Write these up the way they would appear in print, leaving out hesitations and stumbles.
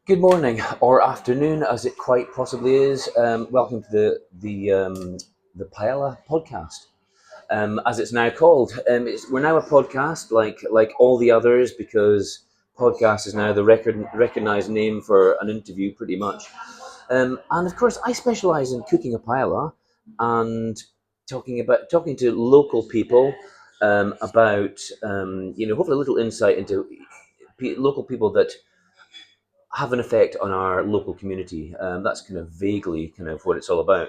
Good morning or afternoon, as it quite possibly is. Welcome to the Paella podcast, as it's now called. We're now a podcast, like all the others, because podcast is now the recognized name for an interview, pretty much. And of course, I specialize in cooking a paella and talking to local people about hopefully a little insight into local people that have an effect on our local community. That's kind of vaguely kind of what it's all about.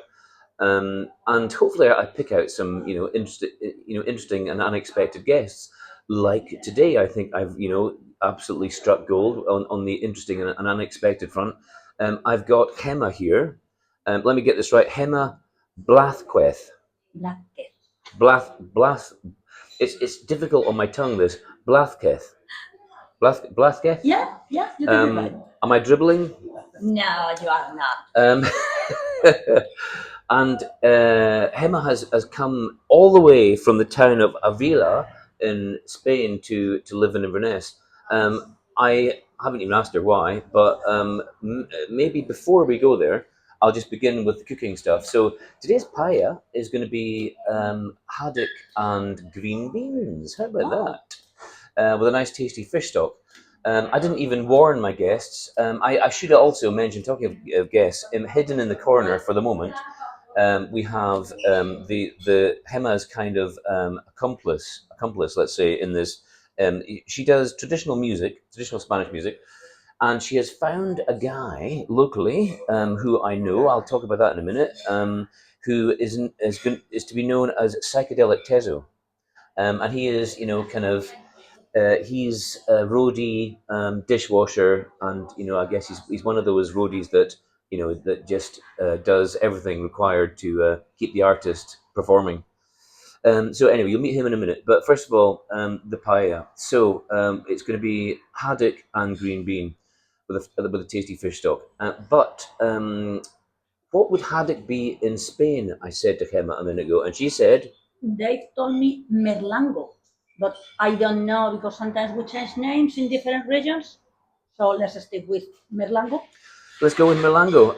And hopefully, I pick out some interesting and unexpected guests. Like today, I think I've absolutely struck gold on the interesting and unexpected front. I've got Gemma here. Let me get this right. Gemma Blázquez. Blázquez. Blath. It's difficult on my tongue. This Blázquez. Blázquez. Yeah, you did it right. Am I dribbling? No, you are not. And Gemma has come all the way from the town of Avila in Spain to live in Inverness. I haven't even asked her why, but maybe before we go there, I'll just begin with the cooking stuff. So today's paella is going to be haddock and green beans. How about that? With a nice tasty fish stock. I didn't even warn my guests. I should also mention, talking of guests, hidden in the corner for the moment, we have the Gemma's kind of accomplice, let's say, in this. She does traditional Spanish music, and she has found a guy locally who I know. I'll talk about that in a minute. Who is to be known as Psychedelic Tezo, and he is he's a roadie, dishwasher, and I guess he's one of those roadies that that just does everything required to keep the artist performing. So anyway, you'll meet him in a minute. But first of all, the paella. So it's going to be haddock and green bean with a tasty fish stock. But what would haddock be in Spain? I said to Gemma a minute ago, and she said They told me merlango, but I don't know because sometimes we change names in different regions. So let's stick with merlango. let's go with merlango.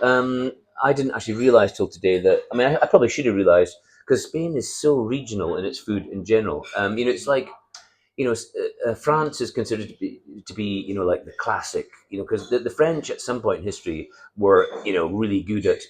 I didn't actually realize till today that. I mean, I probably should have realized because Spain is so regional in its food in general. It's like France is considered to be like the classic. Because the French at some point in history were really good at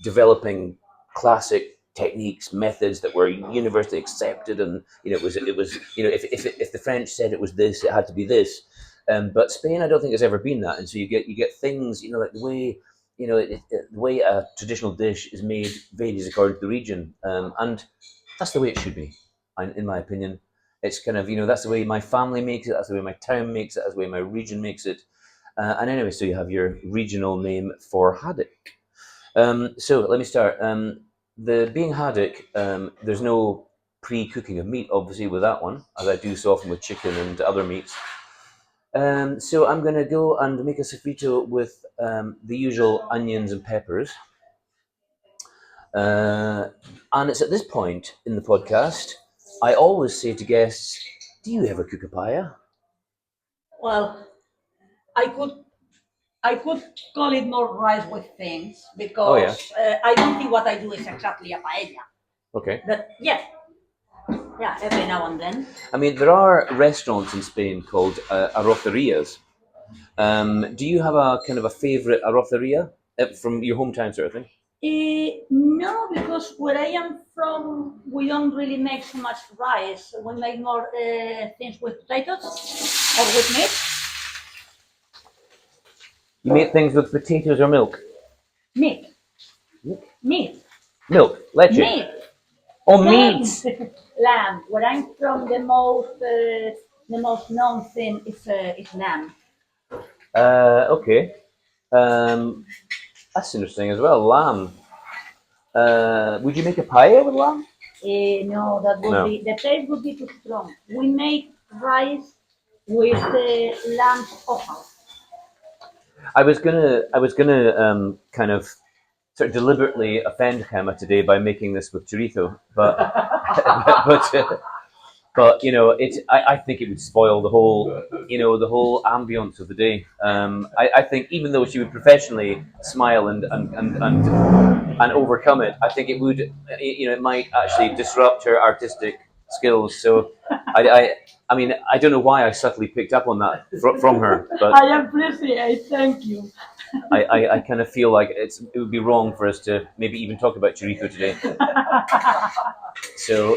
developing classic techniques, methods that were universally accepted, and it was if the French said it was this, it had to be this. But Spain, I don't think has ever been that, and so you get things like the way the way a traditional dish is made varies according to the region, and that's the way it should be, in my opinion. It's kind of that's the way my family makes it, that's the way my town makes it, that's the way my region makes it, and anyway, so you have your regional name for haddock. So let me start. The being haddock, there's no pre-cooking of meat, obviously, with that one, as I do so often with chicken and other meats. So I'm going to go and make a sofrito with the usual onions and peppers. And it's at this point in the podcast, I always say to guests, do you ever cook a paella? Well, I could call it more rice with things because I don't think what I do is exactly a paella. Okay. But yeah, every now and then. I mean, there are restaurants in Spain called arrocerías. Do you have a kind of a favorite arrocería from your hometown, sort of thing? No, because where I am from, we don't really make so much rice. We make more things with potatoes or with meat. You make things with potatoes or milk? Meat. Meat. Milk. Leche. Meat. Oh, meat. Lamb. Where I'm from, the most known thing is lamb. Okay. That's interesting as well. Lamb. Would you make a paella with lamb? No, that would be the taste would be too strong. We make rice with lamb's offal. I was gonna kind of sort of deliberately offend Gemma today by making this with chorizo, but but I think it would spoil the whole the whole ambience of the day. I think even though she would professionally smile and overcome it, I think it would it might actually disrupt her artistic skills. So I mean I don't know why I subtly picked up on that from her, but I appreciate. Thank you. I kind of feel like it would be wrong for us to maybe even talk about chorizo today. So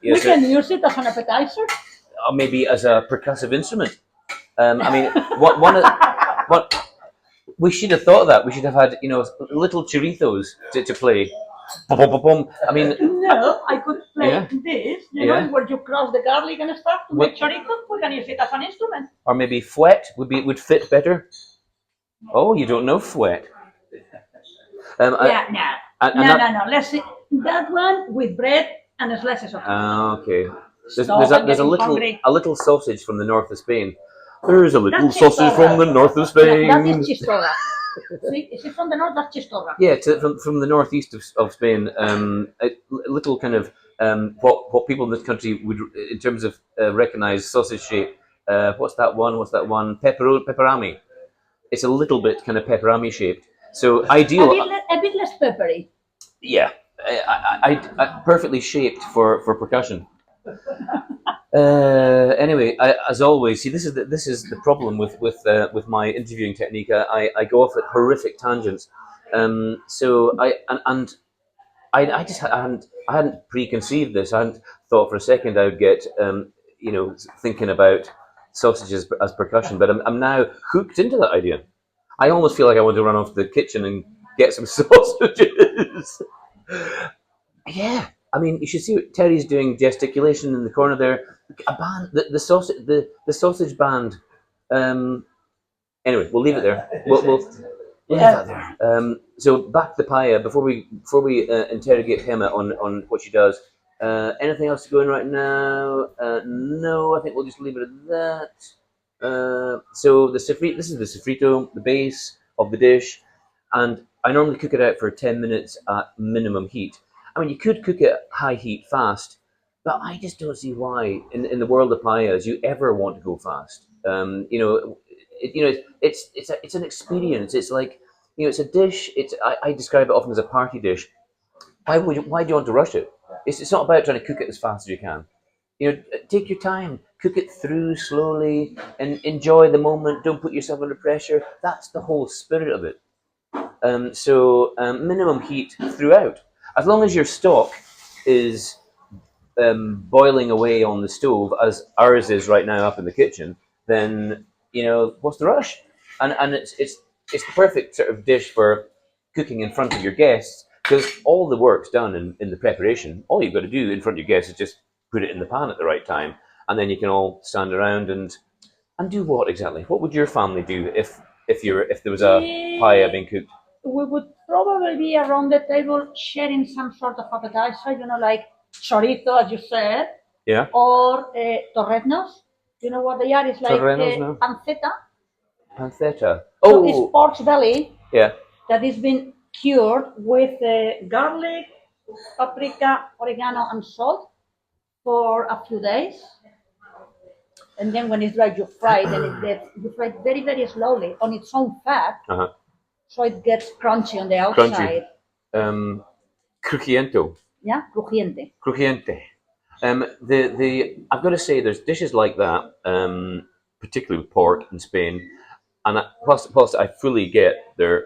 yeah, We can use it as an appetizer. or maybe as a percussive instrument. I mean, what we should have thought of that. We should have had little chorizos to play. Bum, bum, bum, bum. I mean, No, I could play Yeah. this. Yeah. Where you cross the garlic and stuff to What- make chorizo. We can use it as an instrument. or maybe fouet would fit better. Oh, you don't know fouet. Yeah, no. And No, that, no, no. Let's see that one with bread and slices of. okay. There's Stop, I'm there's getting hungry. a little sausage from the north of Spain. There's a little That's sausage chistorra. from the north of No, Spain. that is chistorra. See, is it from the north? That's chistorra. Yeah, from the northeast of Spain, a little kind of what people in this country would, in terms of recognize sausage shape. What's that one? Pepperami. It's a little bit kind of pepperami shaped. So ideal. A bit less peppery. Yeah, I perfectly shaped for percussion. Anyway, as always, see this is the problem with my interviewing technique. I go off at horrific tangents. So I just I hadn't preconceived this. I hadn't thought for a second I would get thinking about sausages as percussion. But I'm now hooked into that idea. I almost feel like I want to run off to the kitchen and get some sausages. Yeah, I mean, you should see what Terry's doing gesticulation in the corner there. A band, the sausage band. Anyway, we'll leave it there. We'll leave that there. So back to the paella before we interrogate Gemma on what she does. Anything else going right now? No, I think we'll just leave it at that. So this is the sofrito, the base of the dish, and I normally cook it out for 10 minutes at minimum heat. I mean, you could cook it at high heat fast, but I just don't see why in the world of paellas you ever want to go fast. It's an experience. It's like it's a dish. I describe it often as a party dish. Why do you want to rush it? It's not about trying to cook it as fast as you can. Take your time, cook it through slowly, and enjoy the moment. Don't put yourself under pressure. That's the whole spirit of it. Minimum heat throughout. As long as your stock is boiling away on the stove, as ours is right now up in the kitchen, then what's the rush? And it's the perfect sort of dish for cooking in front of your guests because all the work's done in the preparation. All you've got to do in front of your guests is just put it in the pan at the right time, and then you can all stand around and do what exactly? What would your family do if there was a paella being cooked? We would probably be around the table sharing some sort of appetizer, like chorizo, as you said, Yeah. or torreznos. You know what they are? It's like Torreznos, no. panceta. Pancetta. So Oh, it's pork's belly yeah. that is been cured with garlic, paprika, oregano, and salt for a few days. And then when it's dry, you fry it, and you fry it very, very slowly on its own fat, Uh-huh. so it gets crunchy on the Crunchy. outside. Crujiento. Yeah, crujiente. Crujiente. I've got to say, there's dishes like that, particularly with pork in Spain, and whilst I fully get they're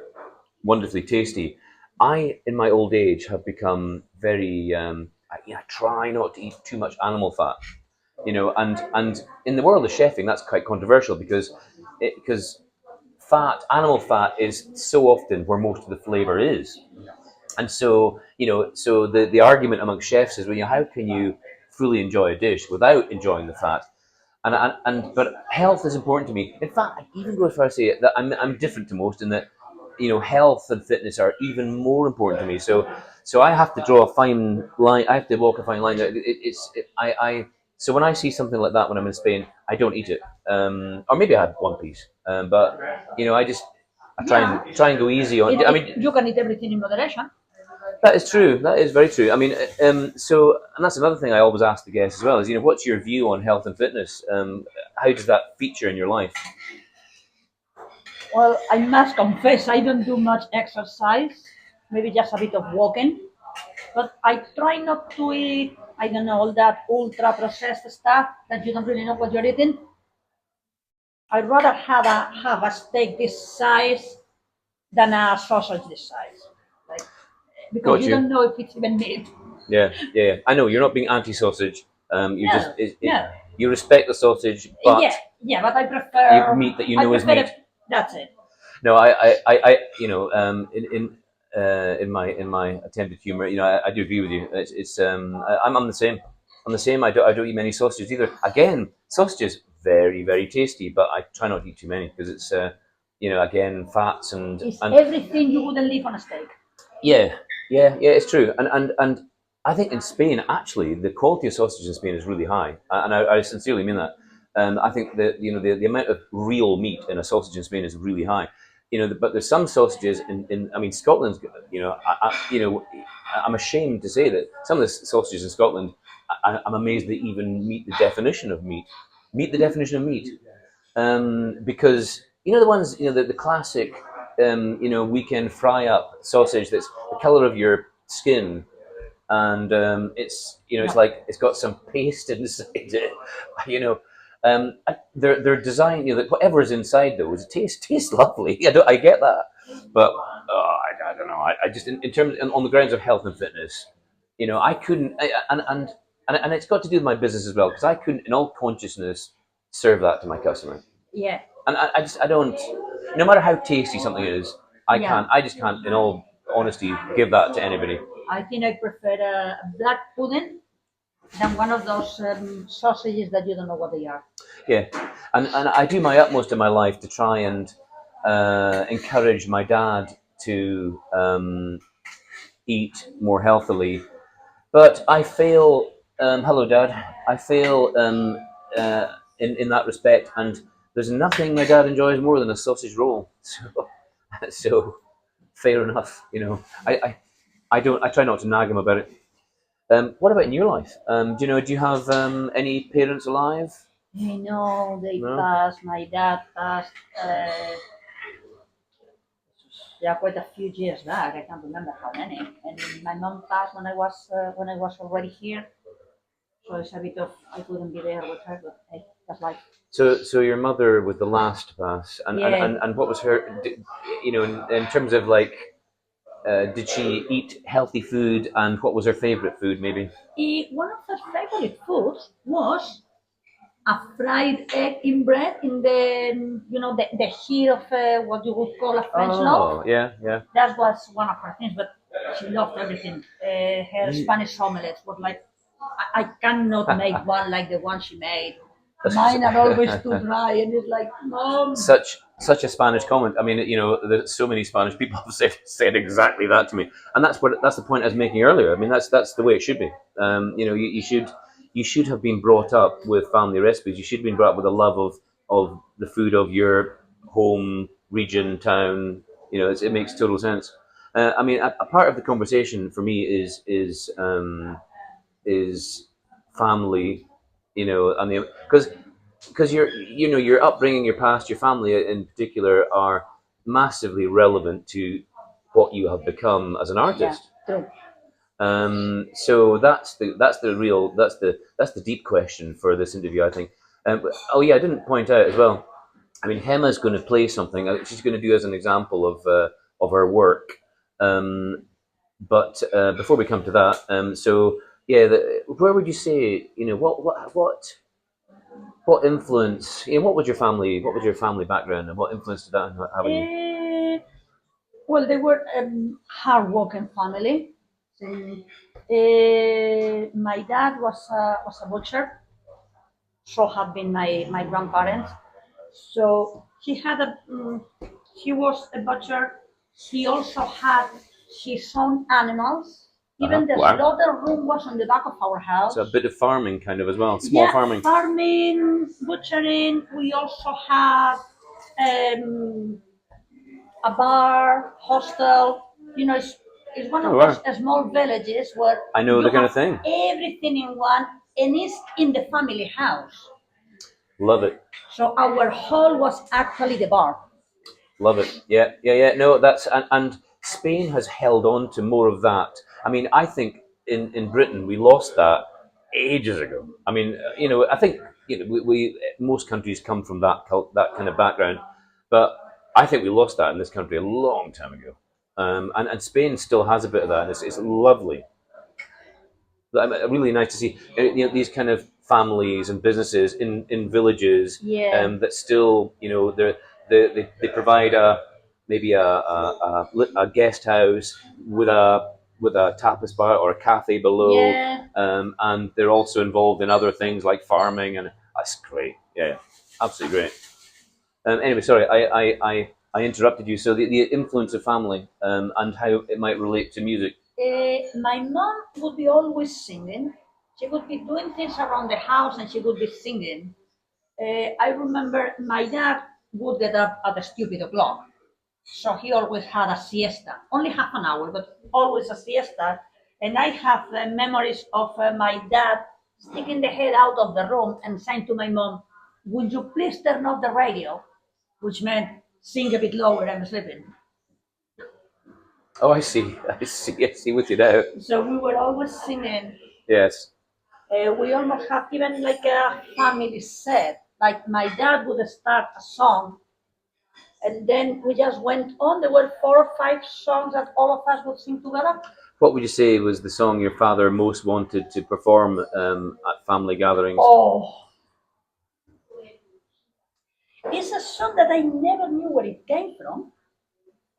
wonderfully tasty, I, in my old age, have become very. I try not to eat too much animal fat, and in the world of chefing, that's quite controversial because animal fat is so often where most of the flavor is. And so, so the argument among chefs is, well, how can you fully enjoy a dish without enjoying the fat? But health is important to me. In fact, I even go as far as say that I'm different to most in that, health and fitness are even more important to me. So I have to draw a fine line. I have to walk a fine line. So when I see something like that when I'm in Spain, I don't eat it. Or maybe I had one piece. I try and go easy on. I mean, You can eat everything in moderation. That is true. That is very true. I mean, so, and that's another thing I always ask the guests as well is, what's your view on health and fitness? How does that feature in your life? Well, I must confess, I don't do much exercise, maybe just a bit of walking, but I try not to eat, I don't know, all that ultra processed stuff that you don't really know what you're eating. I'd rather have a steak this size than a sausage this size. Like, because Got you you. don't know if it's even meat. Yeah, yeah, yeah. I know you're not being anti-sausage. You just No, no. you respect the sausage, but Yeah, yeah, but I you prefer. meat that you I know is prefer meat. it. That's it. No, in my attempted humor, I do agree with you. I'm the same. I'm the same. I don't eat many sausages either. Again, sausages very very tasty, but I try not to eat too many because it's again fats It's and everything you wouldn't leave on a steak. yeah, yeah, it's true. And I think in Spain, actually, the quality of sausage in Spain is really high, and I sincerely mean that. I think that the amount of real meat in a sausage in Spain is really high. But there's some sausages in I mean, Scotland's. I'm ashamed to say that some of the sausages in Scotland, I'm amazed they even meet the definition of meat. Meet the definition of meat, because the ones the classic weekend fry up sausage that's the color of your skin, and it's No. like it's got some paste inside it. They're designed that whatever is inside those tastes lovely. I get that, but I don't know. I just in terms on the grounds of health and fitness, I couldn't and it's got to do with my business as well because I couldn't in all consciousness serve that to my customer. Yeah, And I don't. No matter how tasty something is, I yeah. can't. I just can't. In all honesty, give that to anybody. I think I prefer a black pudding than one of those sausages that you don't know what they are. Yeah, and I do my utmost in my life to try and encourage my dad to eat more healthily, but I fail. Hello, Dad. I fail in that respect, and there's nothing my dad enjoys more than a sausage roll. So fair enough. I don't. I try not to nag him about it. What about in your life? Do you have any parents alive? They No. passed. My dad passed. Yeah, quite a few years back. I can't remember how many. And my mom passed when I was already here. So it's a bit of I couldn't be there with her, but hey, that's life. So your mother was the last to pass, Yeah. and what was her? In terms of like, did she eat healthy food, and what was her favorite food? Maybe. One of her favorite foods was a fried egg in bread in the heat of what you would call a French loaf. Oh, yeah, yeah. That was one of her things, but she loved everything. Her Spanish omelets were like, I cannot make one like the one she made. Mine are always too dry, and it's like, Mom. Such a Spanish comment. I mean, there's so many Spanish people have said exactly that to me, and that's the point I was making earlier. I mean, that's the way it should be. You should have been brought up with family recipes. You should have been brought up with a love of the food of your home region, town. It makes total sense. I mean, a part of the conversation for me is family, and because your upbringing, your past, your family in particular are massively relevant to what you have become as an Yeah, artist. true. So that's the deep question for this interview, I think. Oh yeah, I didn't point out as well. I mean, Gemma's going to play something. She's going to do as an example of her work. Um, but before we come to that, so yeah, where would you say what influence? What was your family background, and what influence did that have on you? Eh, well, they were a hard-working family. My dad was a butcher, so had been my grandparents. So he was a butcher. He also had his own animals. Even the Wow. slaughter room was on the back of our house. So a bit of farming, kind of as well, small Yeah, farming. farming, butchering. We also had um, a bar, hostel. It's one Oh, of wow. those small villages where I know you the kind of have thing. everything in one, and it's in the family house. Love it. So our hall was actually the bar. Love it. Yeah, yeah, yeah. No, that's and Spain has held on to more of that. I mean, I think in Britain we lost that ages ago. I mean, I think we most countries come from that kind of background, but I think we lost that in this country a long time ago. And Spain still has a bit of that, and it's lovely. Really nice to see these kind of families and businesses in villages Yeah. that still they provide maybe a guest house with a tapas bar or a cafe below, Yeah. and they're also involved in other things like farming, and that's great. Yeah, yeah. Absolutely great. Anyway, sorry, I interrupted you. So the influence of family and how it might relate to music. My mom would be always singing. She would be doing things around the house and she would be singing. I remember my dad would get up at a stupid o'clock. So he always had a siesta, only half an hour, but always a siesta. And I have memories of my dad sticking the head out of the room and saying to my mom, "Would you please turn off the radio?" Which meant sing a bit lower, I'm sleeping. Oh, I see. I see. I see with you now. So we were always singing. Yes. We almost have even like a family set. Like my dad would start a song, and then we just went on. There were 4 or 5 songs that all of us would sing together. What would you say was the song your father most wanted to perform at family gatherings? Oh, it's a song that I never knew where it came from,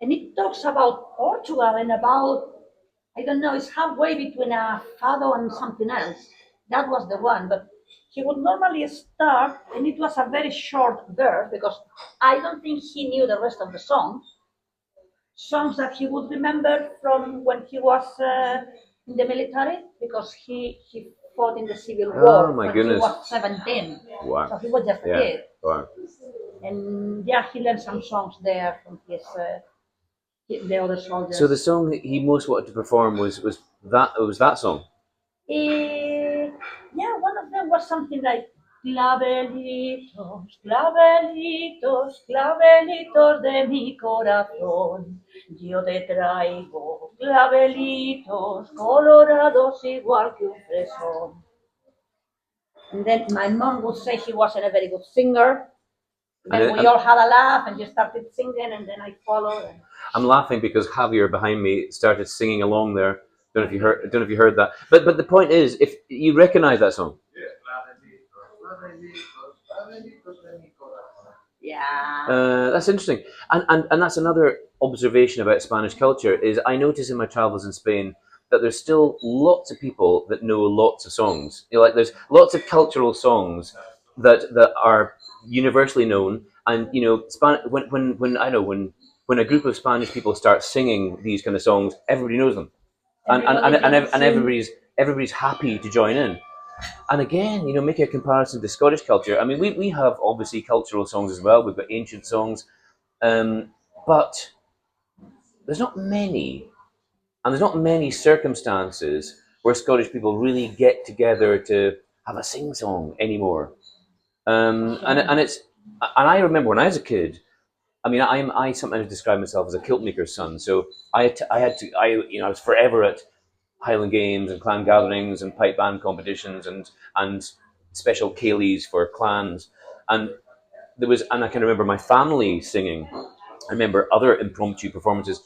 and it talks about Portugal and about, I don't know, it's halfway between a fado and something else. That was the one, but he would normally start, and it was a very short verse because I don't think he knew the rest of the song. Songs that he would remember from when he was in the military because he fought in the Civil Oh War my when he goodness! was 17. Wow. So he was just a Yeah. kid. Wow. And yeah, he learned some songs there from the other So the soldiers. song that he most wanted to perform was that song. Eh, yeah, one of them was something like clavelitos, clavelitos, clavelitos de mi corazón. Yo te traigo clavelitos colorados igual que un fresón. And then my mom would say she wasn't a very good singer. And Then we all had a laugh and she started singing, and then I followed. And I'm laughing because Javier behind me started singing along there. Don't know if you heard that. But the point is, if you recognize that song, yeah. that's interesting. And that's another observation about Spanish culture is I notice in my travels in Spain that there's still lots of people that know lots of songs. Like there's lots of cultural songs that are universally known. And when I know when a group of Spanish people start singing these kind of songs, everybody knows them, and everybody's happy to join in. And again, making a comparison to Scottish culture. I mean, we have obviously cultural songs as well. We've got ancient songs, but there's not many, and there's not many circumstances where Scottish people really get together to have a sing song anymore. And I remember when I was a kid. I mean, I sometimes describe myself as a kilt maker's son. So I was forever at Highland Games and clan gatherings and pipe band competitions and special ceilidhs for clans. And and I can remember my family singing. I remember other impromptu performances,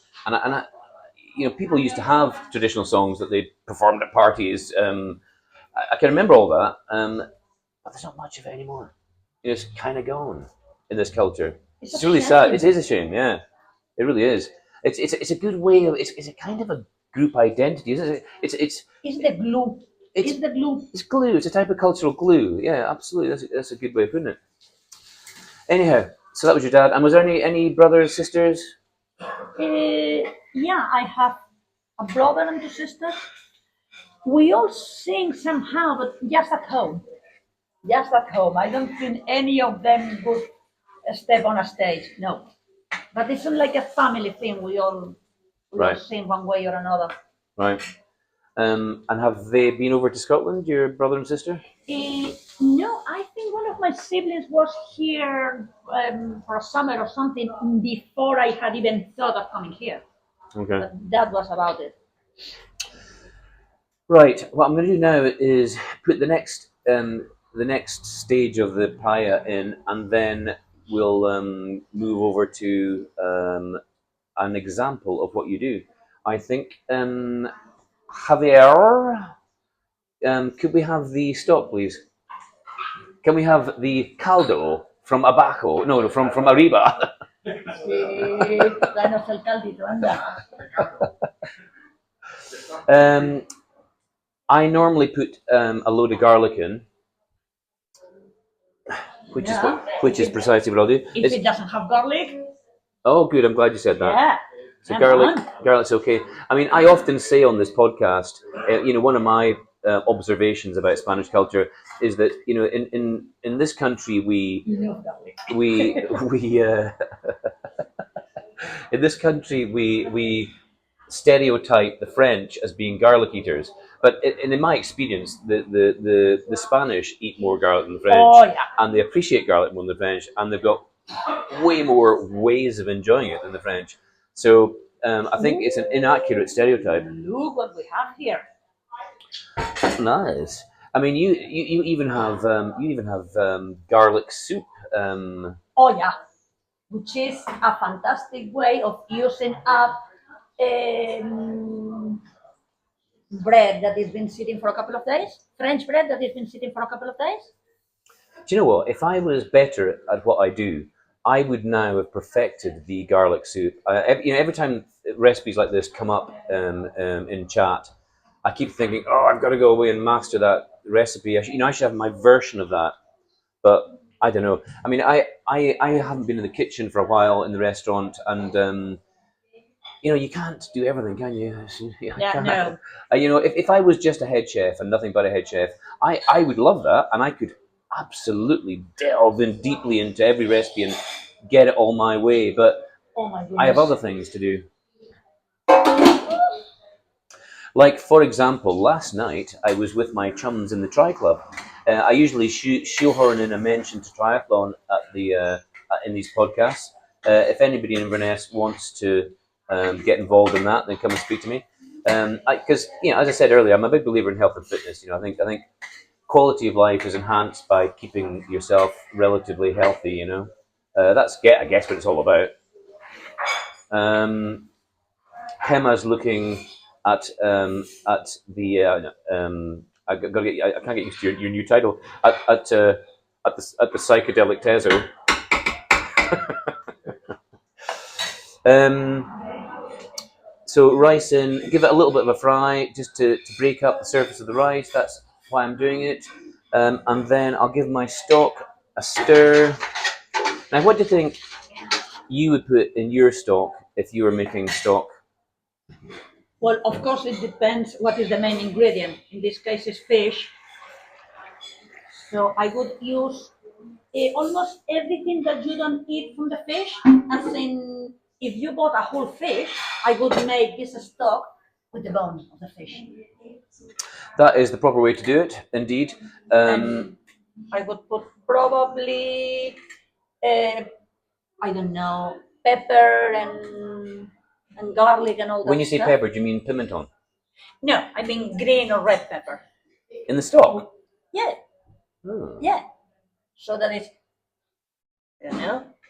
people used to have traditional songs that they performed at parties. I can remember all that, but there's not much of it anymore. It's kind of gone in this culture. It's a It's really sad. shame. It is a shame. Yeah, it really is. It's a good way of it's a kind of a group identity, isn't it? It's the glue. It's It's the glue. it's glue. It's a type of cultural glue. Yeah, absolutely. That's a good way of putting it. Anyhow, so that was your dad. And was there any brothers, sisters? Yeah, I have a brother and 2 sisters. We all sing somehow, but just at home. Just at home. I don't think any of them would step on a stage. No. But it's not like a family thing. Right. lost in one way or another. Right. And have they been over to Scotland, your brother and sister? No, I think one of my siblings was here for a summer or something before I had even thought of coming here. Okay. But that was about it. Right. What I'm going to do now is put the next stage of the paella in, and then we'll move over to an example of what you do. I think Javier, could we have the stock, please? Can we have the caldo from abajo? No, from arriba. Danos el caldito, anda. I normally put a load of garlic in, which is precisely what I'll do. If it doesn't have garlic, Oh, good. I'm glad you said that. yeah. So garlic's okay. I mean, I often say on this podcast, one of my observations about Spanish culture is that in this country we in this country we stereotype the French as being garlic eaters, but in my experience, the Spanish eat more garlic than the French, Oh, yeah. and they appreciate garlic more than the French, and they've got way more ways of enjoying it than the French. So I think it's an inaccurate stereotype. Look what we have here. Nice. I mean, you even have garlic soup. Oh yeah, which is a fantastic way of using up bread that has been sitting for a couple of days. French bread that has been sitting for a couple of days. Do you know what? If I was better at what I do, I would now have perfected the garlic soup. Every time recipes like this come up in chat, I keep thinking, oh, I've got to go away and master that recipe. I should have my version of that. But I don't know. I mean, I haven't been in the kitchen for a while in the restaurant, and you can't do everything, can you? Yeah, no. If I was just a head chef and nothing but a head chef, I would love that, and I could absolutely delve in deeply into every recipe and get it all my way. But Oh my goodness. I have other things to do. Like, for example, last night I was with my chums in the Tri Club. I usually shoehorn in a mention to triathlon in these podcasts. If anybody in Inverness wants to get involved in that, then come and speak to me. Because as I said earlier, I'm a big believer in health and fitness. I think quality of life is enhanced by keeping yourself relatively healthy. That's I guess what it's all about. Gemma's looking at the I can't get used to your new title at the psychedelic Tezo. So rice in, give it a little bit of a fry just to break up the surface of the rice. That's why I'm doing it. And then I'll give my stock a stir. Now, what do you think you would put in your stock if you were making stock? Well, of course, it depends what is the main ingredient. In this case, it's fish. So I would use almost everything that you don't eat from the fish. As in, if you bought a whole fish, I would make this stock with the bone of the fish. That is the proper way to do it, indeed. And I would put probably, I don't know, pepper and garlic and all that. When you say stuff. pepper, do you mean pimenton? No, I mean green or red pepper. In the stock? Yeah. Oh. Yeah. So that is,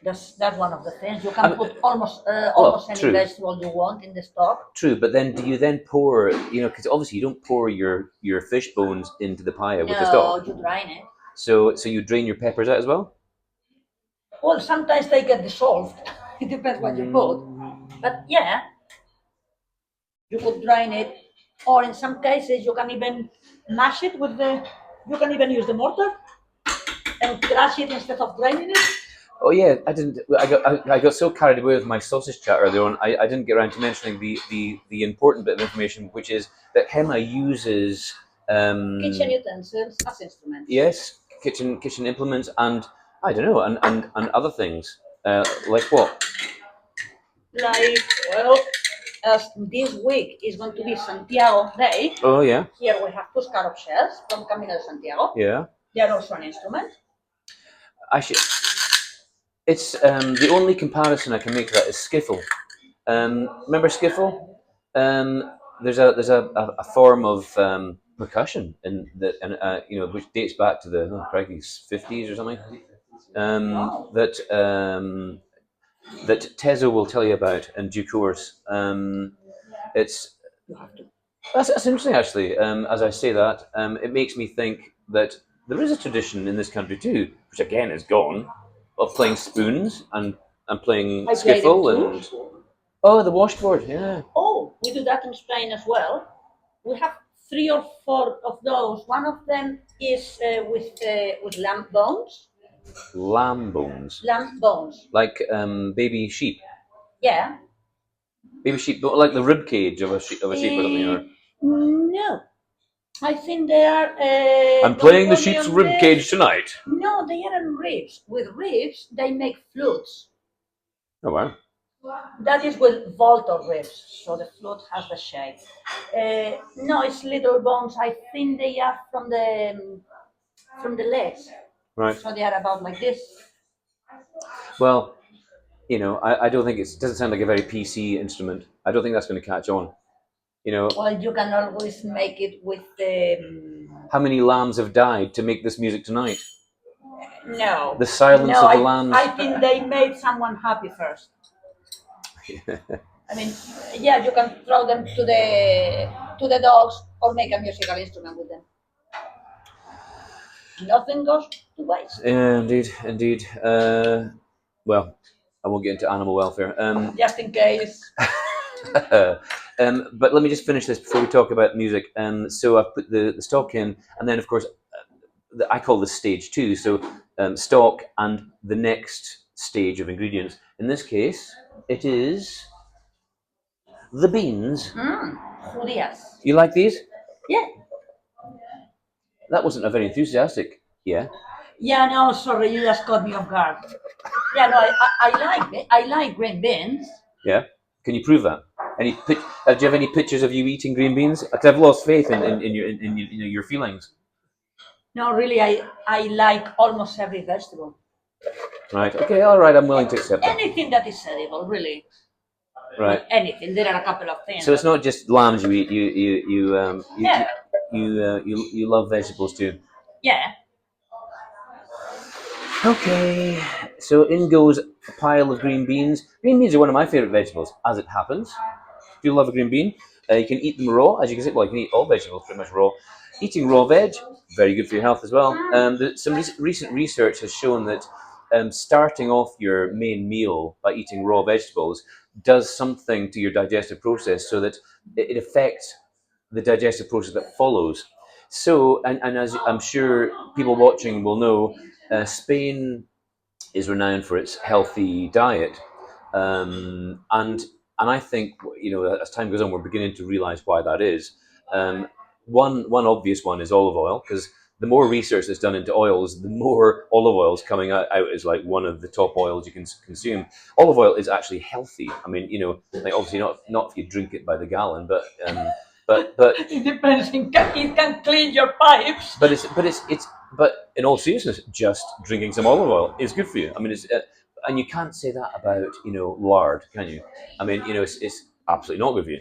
that's one of the things. You can put almost any true. vegetable you want in the stock. True, but then do you then pour, because obviously you don't pour your fish bones into the paella with the stock. No, you drain it. So you drain your peppers out as well? Well, sometimes they get dissolved. It depends what you put. But yeah, you could drain it. Or in some cases, you can even mash it you can even use the mortar and crush it instead of draining it. Oh yeah, I got so carried away with my sausage chat earlier on. I didn't get around to mentioning the important bit of information, which is that Gemma uses kitchen utensils as instruments. Yes, kitchen implements, and I don't know, and other things like what? Like, well, as this week is going to be Santiago Day, Oh yeah, here we have two scallop shells from Camino de Santiago. yeah. They are also an instrument. Actually, it's the only comparison I can make to that is skiffle. Remember skiffle? There's a form of percussion in the and which dates back to the crikey 50s or something. That Tezo will tell you about in due course. It's that's interesting actually. As I say that, it makes me think that there is a tradition in this country too, which again is gone, of playing spoons and playing I played it skiffle too. and the washboard. Yeah. Oh, we do that in Spain as well. We have 3 or 4 of those. One of them is with lamb bones. Lamb bones, Lamb bones. like baby sheep. Yeah. Baby sheep, like the rib cage of a sheep or something. Or No, I think they are. I'm playing the not only sheep's on rib ribs. cage tonight. No, they are on ribs. With ribs, they make flutes. Oh wow. That is with vaulted ribs, so the flute has the shape. No, it's little bones. I think they are from the legs, Right. so they are about like this. Well, I don't think it doesn't sound like a very PC instrument. I don't think that's going to catch on. Well, you can always make it with the. How many lambs have died to make this music tonight? No. The silence No, of the lambs. I think they made someone happy first. I mean, yeah, you can throw them to the dogs or make a musical instrument with them. Nothing goes to waste. Yeah, indeed. Well, I won't get into animal welfare. Just in case. But let me just finish this before we talk about music. So I've put the stock in, and then of course I call this stage two. So stock and the next stage of ingredients. In this case, it is the beans. Judías. You like these? Yeah. That wasn't a very enthusiastic. Yeah. Yeah, no, sorry, you just caught me off guard. Yeah, no, I like it. I like green beans. Yeah. Can you prove that? Do you have any pictures of you eating green beans? Because I've lost faith in your feelings. No, really, I like almost every vegetable. Right. Okay. All right. I'm willing to accept that. Anything that is edible, really. Right. Anything. There are a couple of things. So it's not just lambs you eat. Yeah. You love vegetables too. Yeah. Okay. So in goes a pile of green beans. Green beans are one of my favorite vegetables, as it happens. Do you love a green bean? You can eat them raw, as you can see. Well, you can eat all vegetables pretty much raw. Eating raw veg, very good for your health as well. Some recent research has shown that starting off your main meal by eating raw vegetables does something to your digestive process, so that it affects the digestive process that follows. So, and as I'm sure people watching will know, Spain is renowned for its healthy diet, and I think as time goes on, we're beginning to realise why that is. One obvious one is olive oil, because the more research that's done into oils, the more olive oil is coming out as like one of the top oils you can consume. Olive oil is actually healthy. I mean, like obviously not if you drink it by the gallon, but it depends. It can clean your pipes. But in all seriousness, just drinking some olive oil is good for you. I mean, and you can't say that about lard, can you? I mean, it's absolutely not good for you.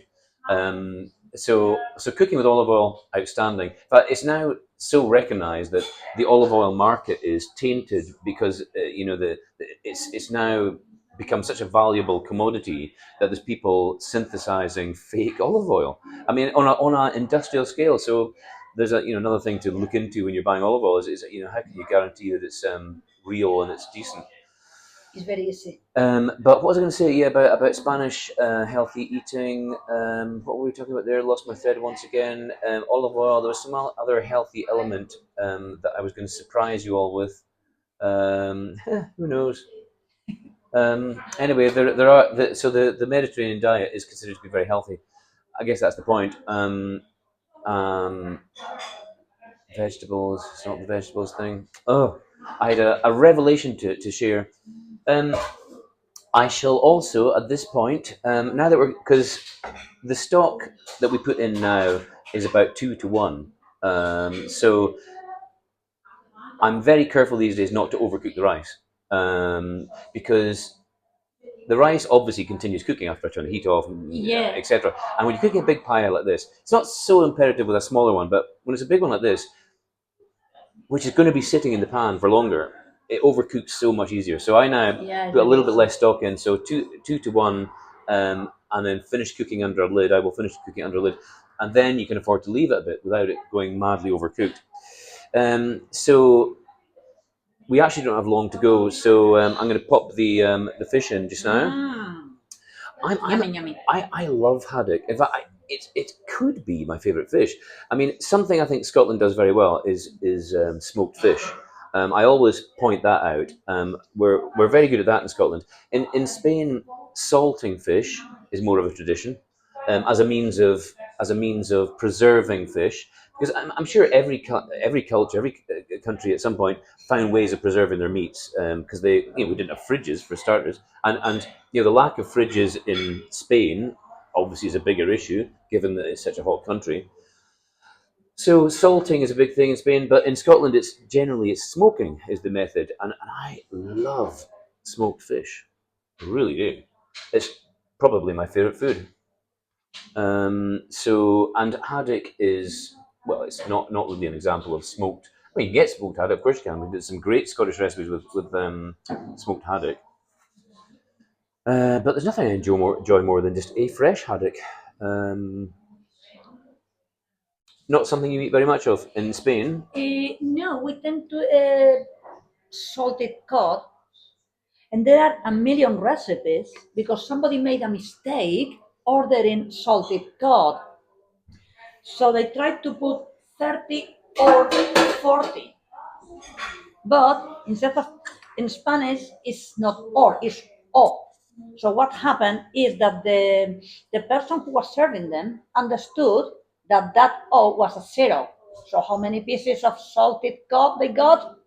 So cooking with olive oil, outstanding. But it's now so recognised that the olive oil market is tainted because it's now become such a valuable commodity that there's people synthesizing fake olive oil. I mean, on an industrial scale. So there's another thing to look into when you're buying olive oil is how can you guarantee that it's real and it's decent? It's very easy. But what was I going to say? Yeah, about Spanish healthy eating. What were we talking about there? Lost my thread once again. Olive oil. There was some other healthy element that I was going to surprise you all with. Who knows? Anyway, there are so the Mediterranean diet is considered to be very healthy. I guess that's the point. Vegetables. It's not the vegetables thing. Oh, I had a revelation to share. I shall also, at this point, now that because the stock that we put in now is about 2 to 1. So I'm very careful these days not to overcook the rice, because the rice obviously continues cooking after I turn the heat off, etc. And when you're cooking a big pie like this, it's not so imperative with a smaller one, but when it's a big one like this, which is going to be sitting in the pan for longer, it overcooks so much easier. So I now put a little bit less stock in, so 2 to 1, and then finish cooking under a lid. I will finish cooking under a lid, and then you can afford to leave it a bit without it going madly overcooked. So we actually don't have long to go, so I'm going to pop the fish in just now. Yummy. I love haddock. In fact, it could be my favourite fish. I mean, something I think Scotland does very well is smoked fish. I always point that out. We're very good at that in Scotland. In Spain, salting fish is more of a tradition, as a means of preserving fish. Because I'm sure every culture, every country at some point found ways of preserving their meats, because we didn't have fridges for starters, and the lack of fridges in Spain obviously is a bigger issue given that it's such a hot country. So salting is a big thing in Spain, but in Scotland it's smoking is the method, and I love smoked fish. I really do. It's probably my favourite food. And haddock is, well, it's not really an example of smoked. I mean, you can get smoked haddock, of course you can. There's some great Scottish recipes with smoked haddock. But there's nothing I enjoy more than just a fresh haddock. Um, Not something you eat very much of in Spain. No, we tend to salted cod, and there are a million recipes because somebody made a mistake ordering salted cod. So they tried to put 30 or 40. But instead of in Spanish, it's not or, it's o. So what happened is that the person who was serving them understood that that o was a zero. So how many pieces of salted cod they got?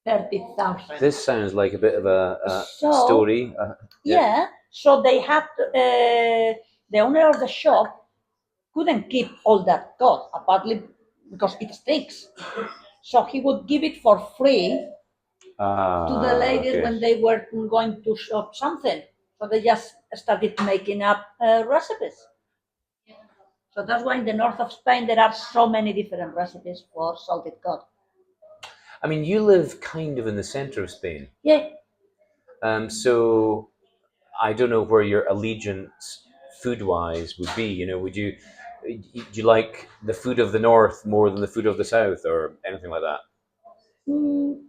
30,000. This sounds like a bit of a So, story. Yeah. So they had the owner of the shop couldn't keep all that cod, partly because it stinks. So he would give it for free to the ladies Okay. when they were going to shop something. So they just started making up recipes. So that's why in the north of Spain there are so many different recipes for salted cod. I mean, you live kind of in the center of Spain, Yeah. so I don't know where your allegiance food-wise would be. Do you like the food of the north more than the food of the south, or anything like that? Mm,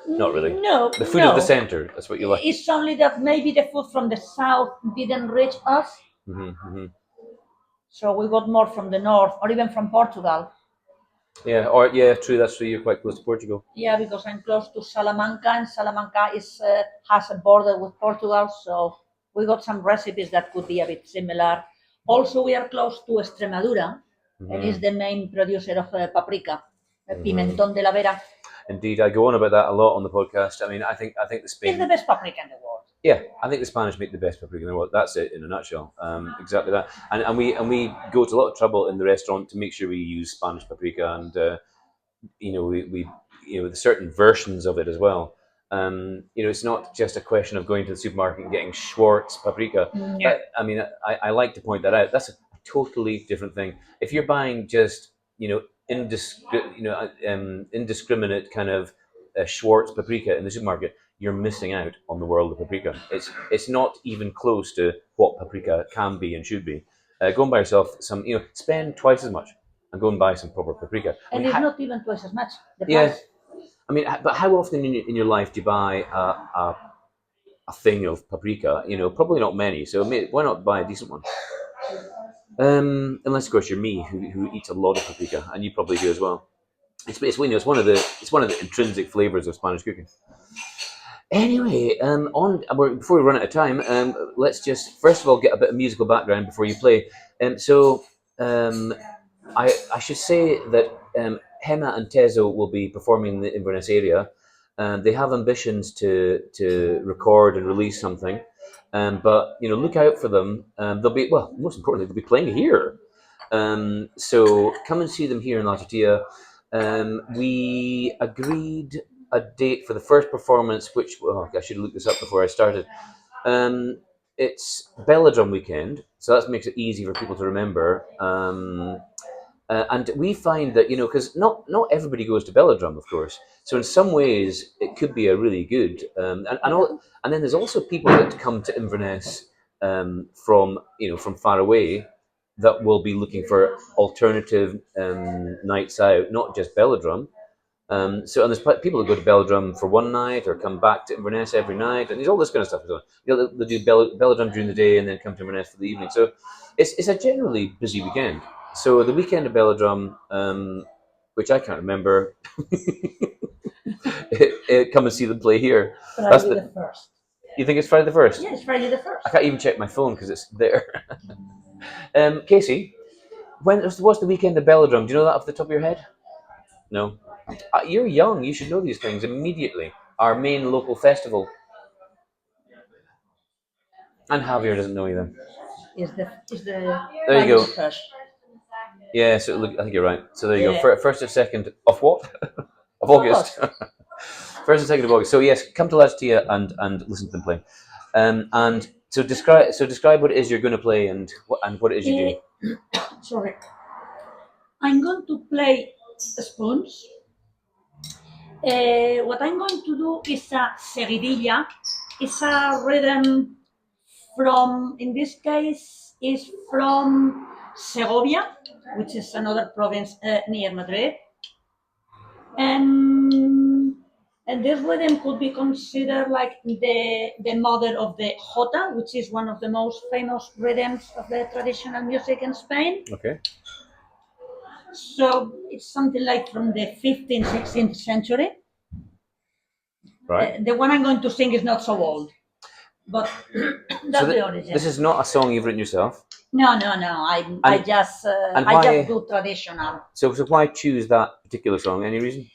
Not really. No. The food of the center. That's what you like. It's only that maybe the food from the south didn't reach us. Mm-hmm. So we got more from the north or even from Portugal. Yeah, true. That's true. You're quite close to Portugal. Yeah, because I'm close to Salamanca, and Salamanca has a border with Portugal, so we got some recipes that could be a bit similar. Also, we are close to Extremadura, and is the main producer of paprika, pimentón de la Vera. Indeed, I go on about that a lot on the podcast. I mean, I think the It's Spain. the best paprika in the world. Yeah, I think the Spanish make the best paprika in the world. That's it in a nutshell. Exactly that. And we go to a lot of trouble in the restaurant to make sure we use Spanish paprika, and we with certain versions of it as well. It's not just a question of going to the supermarket and getting Schwartz paprika. Yeah. I mean, I like to point that out. That's a totally different thing. If you're buying just indiscriminate kind of Schwartz paprika in the supermarket, you're missing out on the world of paprika. It's not even close to what paprika can be and should be. Go and buy yourself some. Spend twice as much and go and buy some proper paprika. And it's not even twice as much. The Yeah. price. I mean, but how often in your life do you buy a thing of paprika? Probably not many. So why not buy a decent one? Unless of course you're me, who eats a lot of paprika, and you probably do as well. It's one of the intrinsic flavors of Spanish cooking. Anyway, before we run out of time, let's just first of all get a bit of musical background before you play. I should say that Gemma and Tezo will be performing in the Inverness area. They have ambitions to record and release something, but look out for them. They'll be well. Most importantly, they'll be playing here. So come and see them here in La Tortilla. We agreed a date for the first performance, which I should have looked this up before I started. Um, it's Belladrum weekend, so that makes it easy for people to remember. And we find that because not everybody goes to Belladrum, of course. So in some ways, it could be a really good. And then there's also people that come to Inverness from from far away that will be looking for alternative nights out, not just Belladrum. So and there's people that go to Belladrum for one night or come back to Inverness every night, and there's all this kind of stuff going on. They do Belladrum during the day and then come to Inverness for the evening. So it's a generally busy weekend. So the weekend of Belladrum, which I can't remember, come and see them play here. Friday the 1st. You think it's Friday the 1st? Yeah, it's Friday the 1st. I can't even check my phone because it's there. Casey, what's the weekend of Belladrum? Do you know that off the top of your head? No. You're young. You should know these things immediately. Our main local festival. And Javier doesn't know either. Is the There you go. Friday the 1st. Yeah, so look, I think you're right. So there you Yeah. go. First or second of what? Of August. First and second of August. So yes, come to Latia and listen to them play. And so describe what it is you're going to play and what it is you do. Sorry. I'm going to play spoons. What I'm going to do is a seguidilla. It's a rhythm from, in this case, is from Segovia, which is another province near Madrid. And this rhythm could be considered like the mother of the jota, which is one of the most famous rhythms of the traditional music in Spain. Okay. So it's something like from the 15th, 16th century. Right. The one I'm going to sing is not so old, but that's the origin. This is not a song you've written yourself. No. I just do traditional. So why choose that particular song? Any reason?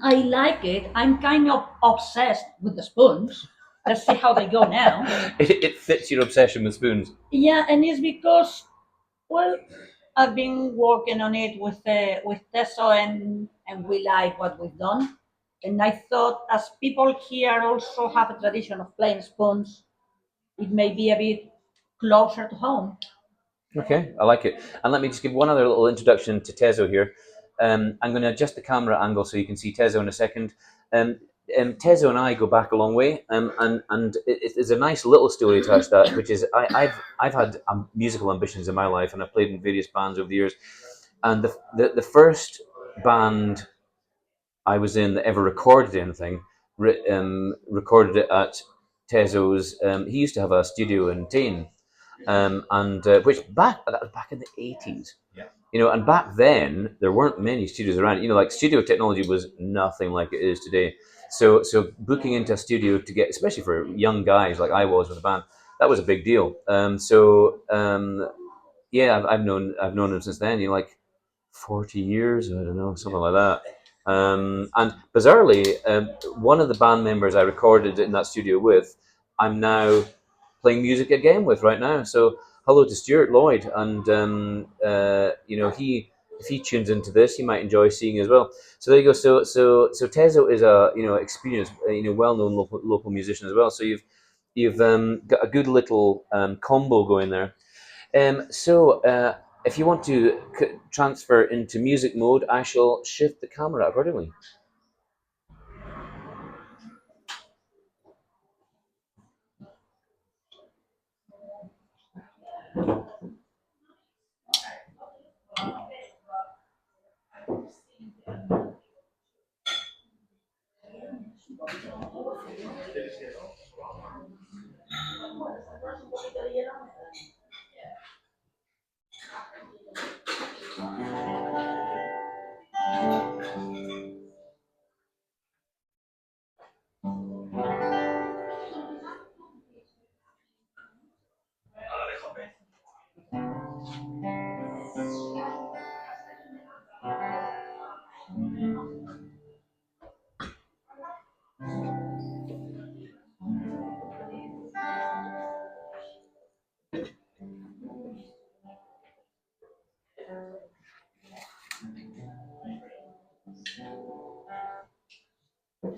I like it. I'm kind of obsessed with the spoons. Let's see how they go now. It fits your obsession with spoons. Yeah, and it's because, well, I've been working on it with Teso, and we like what we've done. And I thought, as people here also have a tradition of playing spoons, it may be a bit closer to home. Okay, I like it. And let me just give one other little introduction to Tezo here. I'm going to adjust the camera angle so you can see Tezo in a second. Tezo and I go back a long way, and it's a nice little story attached to that, which is I've had musical ambitions in my life, and I've played in various bands over the years. And the first band I was in that ever recorded anything, recorded it at Tezo's. He used to have a studio in Tain, and which back in the 80s. And back then there weren't many studios around. Like studio technology was nothing like it is today. So booking into a studio to get, especially for young guys like I was with a band, that was a big deal. Yeah, I've known him since then. Like 40 years, I don't know, something like that. And bizarrely, one of the band members I recorded in that studio with, I'm now playing music again with right now. So hello to Stuart Lloyd, and he, if he tunes into this, he might enjoy seeing as well. So there you go. So Tezo is a experienced, well-known local musician as well. So you've got a good little combo going there. If you want to transfer into music mode, I shall shift the camera accordingly.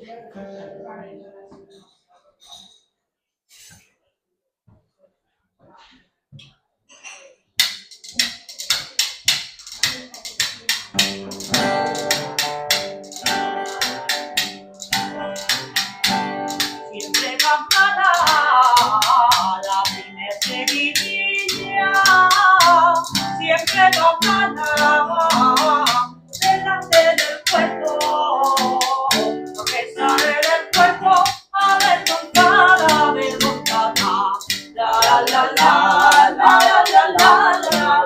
Siempre campana, la primer seguidilla, siempre campana, delante del puerto, porque sale del puerto a desmontada, desmontada. La la la la la la la la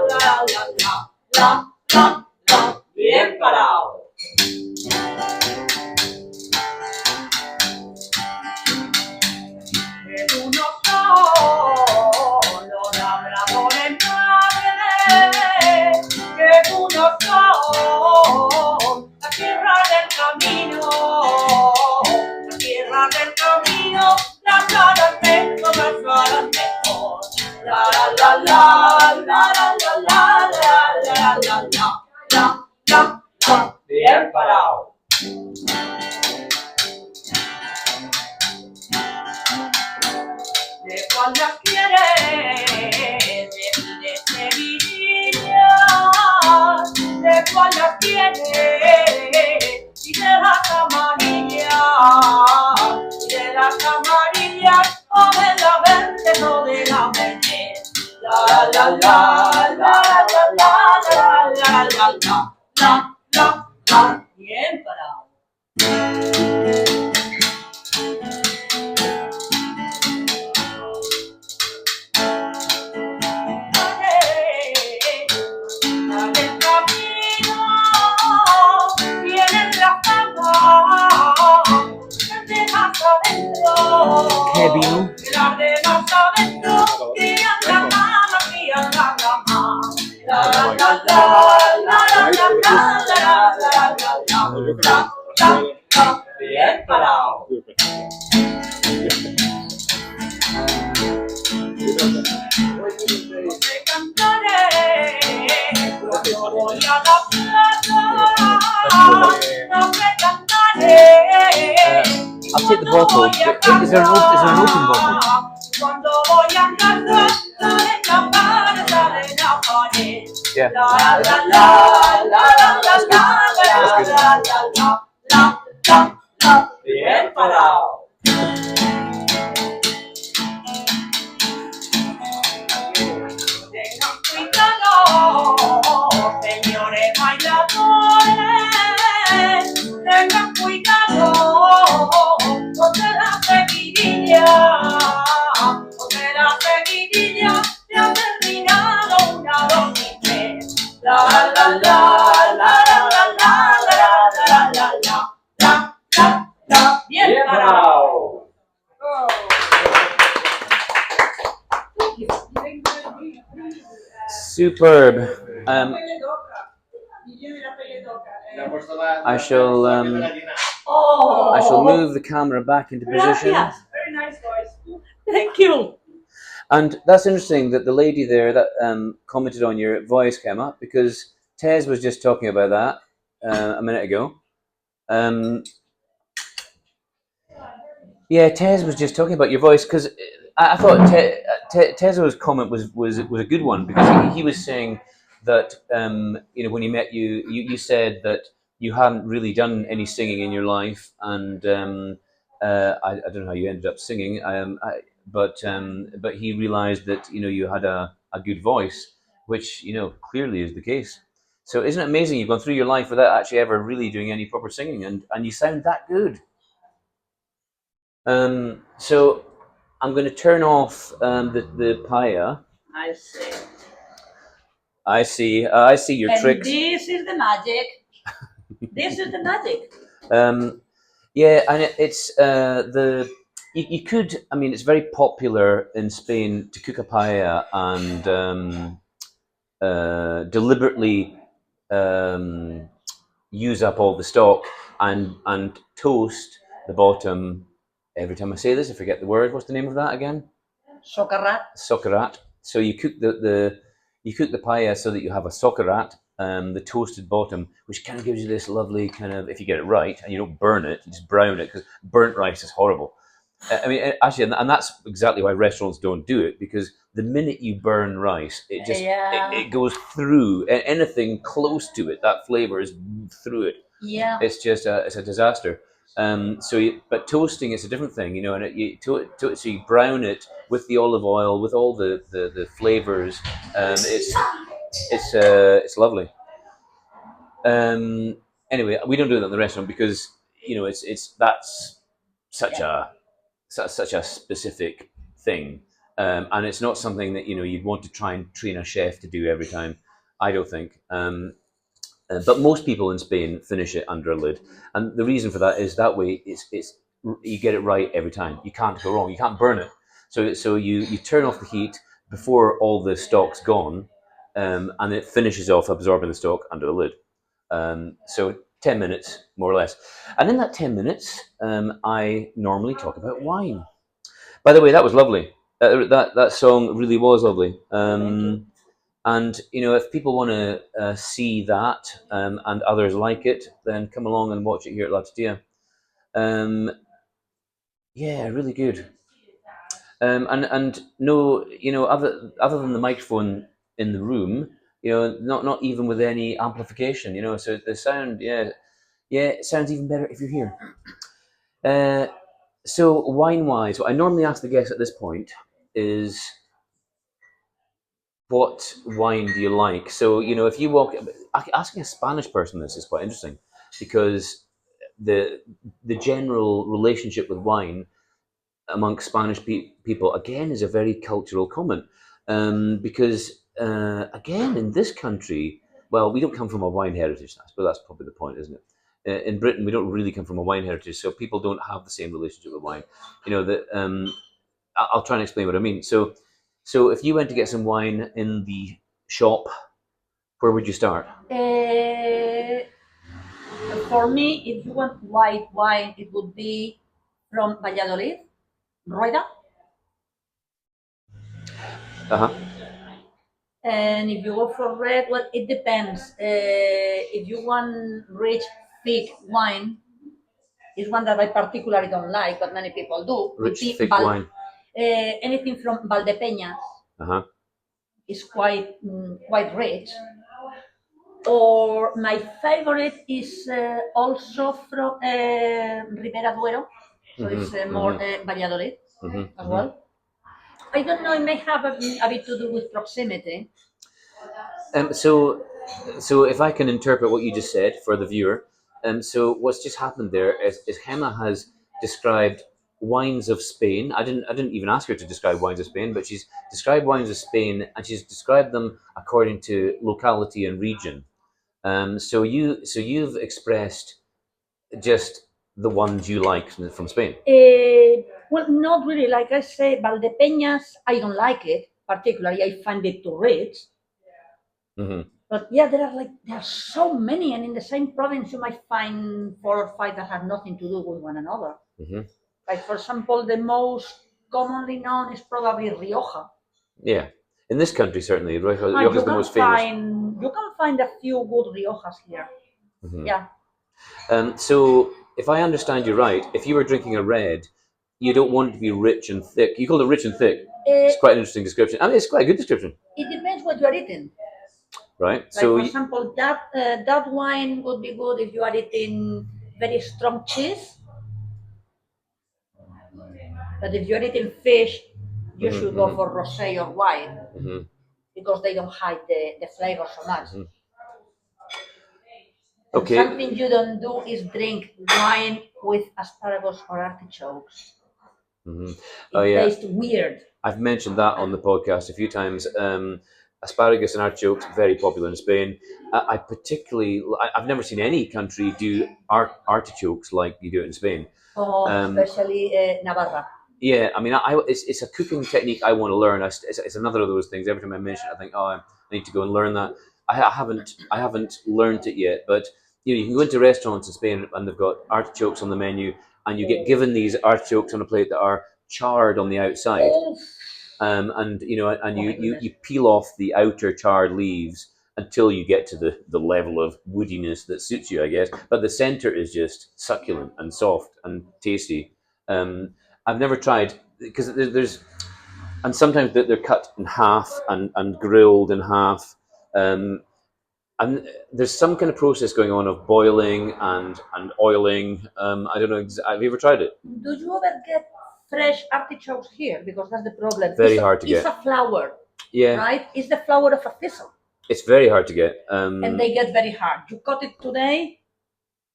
la la la la la, bien parado. Que uno son los labradores madres, que uno son la tierra del camino, la tierra del camino, las caras mejor, las caras mejor. La la la la la la la la la la la la la, bien parado. De cuando quiere, de Sevilla, de cuando quiere, y de la camarilla, o de la verde, o de la verde. La la la la la la la la la la la la, bien parado. ¿Qué vino? Bien parado. Te cantaré cuando voy a la plaza. No te cantaré. I'll take the bottle. Is there an open bottle? Cuando voy a casa, sale la pared, sale la pared. Yeah. La la la la la la la la la la. Bien parado. Tengan cuidado, señores bailadores. Tengan cuidado, porque la seguidilla, se ha terminado una, dos y tres. La la la la la la la la la la la. Bien parado. Superb. I shall move the camera back into position. Gracias. Very nice voice. Thank you. And that's interesting that the lady there that commented on your voice came up, because Tez was just talking about that a minute ago. Yeah, Tez was just talking about your voice, because I thought Tez's comment was a good one, because he was saying that when he met you, you said that you hadn't really done any singing in your life, and I don't know how you ended up singing, but he realized that you had a good voice, which clearly is the case. So isn't it amazing you've gone through your life without actually ever really doing any proper singing, and you sound that good. So I'm going to turn off the paella. I see. I see your And tricks. this is the magic. This is the magic. Yeah, and it's you could. I mean, it's very popular in Spain to cook a paella and deliberately use up all the stock and toast the bottom. Every time I say this, I forget the word. What's the name of that again? Socarrat. Socarrat. So you cook the paella so that you have a socarrat, the toasted bottom, which kind of gives you this lovely kind of, if you get it right and you don't burn it, you just brown it, because burnt rice is horrible. I mean, actually, and that's exactly why restaurants don't do it, because the minute you burn rice, it goes through anything close to it. That flavor is through it. Yeah. It's just it's a disaster. But toasting is a different thing, you know, and so you brown it with the olive oil, with all the flavors. It's lovely. Anyway, we don't do that in the restaurant because you know that's such a such a specific thing, and it's not something that you know you'd want to try and train a chef to do every time. I don't think. But most people in Spain finish it under a lid, and the reason for that is that way it's you get it right every time. You can't go wrong. You can't burn it. So you turn off the heat before all the stock's gone, and it finishes off absorbing the stock under the lid. So 10 minutes more or less, and in that 10 minutes, I normally talk about wine. By the way, that was lovely. That song really was lovely. And you know, if people want to see that and others like it, then come along and watch it here at La Tortilla. Um, yeah, really good. And no, you know, other than the microphone in the room, you know, not even with any amplification, you know. So the sound, it sounds even better if you're here. So wine wise, what I normally ask the guests at this point is, what wine do you like? So, you know, if you walk, asking a Spanish person this is quite interesting, because the general relationship with wine amongst Spanish people, again, is a very cultural comment. Because, again, in this country, well, we don't come from a wine heritage, but that's probably the point, isn't it? In Britain, we don't really come from a wine heritage, so people don't have the same relationship with wine. You know, that I'll try and explain what I mean. So if you went to get some wine in the shop, where would you start? For me, if you want white wine, it would be from Valladolid, Rueda. Uh-huh. And if you go for red, well, it depends. If you want rich, thick wine, is one that I particularly don't like, but many people do. Rich, thick wine. Anything from Valdepeñas Uh-huh. is quite rich. Or my favorite is also from Ribera Duero, so it's more Valladolid as well. I don't know, it may have a bit to do with proximity. So if I can interpret what you just said for the viewer, so what's just happened there is Gemma has described wines of Spain. I didn't even ask her to describe wines of Spain, but she's described wines of Spain, and she's described them according to locality and region. So you've expressed just the ones you like from Spain. Well, not really. Like I say, Valdepeñas, I don't like it particularly. I find it too rich. Mm-hmm. But yeah, there are so many, and in the same province, you might find 4 or 5 that have nothing to do with one another. Mm-hmm. Like, for example, the most commonly known is probably Rioja. Yeah, in this country certainly, Rioja is the most famous. You can find a few good Riojas here. Mm-hmm. Yeah. So if I understand you right, if you were drinking a red, you don't want it to be rich and thick. You call it rich and thick. It's quite an interesting description. I mean, it's quite a good description. It depends what you are eating. Right. Like, so, for example, that wine would be good if you are eating very strong cheese. But if you're eating fish, you should go for rosé or white, because they don't hide the flavor so much. Okay. And something you don't do is drink wine with asparagus or artichokes. It tastes weird. I've mentioned that on the podcast a few times. Asparagus and artichokes, very popular in Spain. I've never seen any country do artichokes like you do it in Spain. Especially Navarra. Yeah, I mean, it's a cooking technique I want to learn. It's another of those things. Every time I mention it, I think, I need to go and learn that. I haven't learned it yet, but you know, you can go into restaurants in Spain and they've got artichokes on the menu, and you get given these artichokes on a plate that are charred on the outside, and you know, and you peel off the outer charred leaves, until you get to the level of woodiness that suits you, I guess. But the center is just succulent and soft and tasty. I've never tried because there's and sometimes they're cut in half and grilled in half. Um, and there's some kind of process going on of boiling and oiling. I don't know. Have you ever tried it? Do you ever get fresh artichokes here? Because that's the problem. Very hard to It's get. a flower, Yeah, right? It's the flower of a thistle. it's very hard to get. And they get very hard. You cut it today,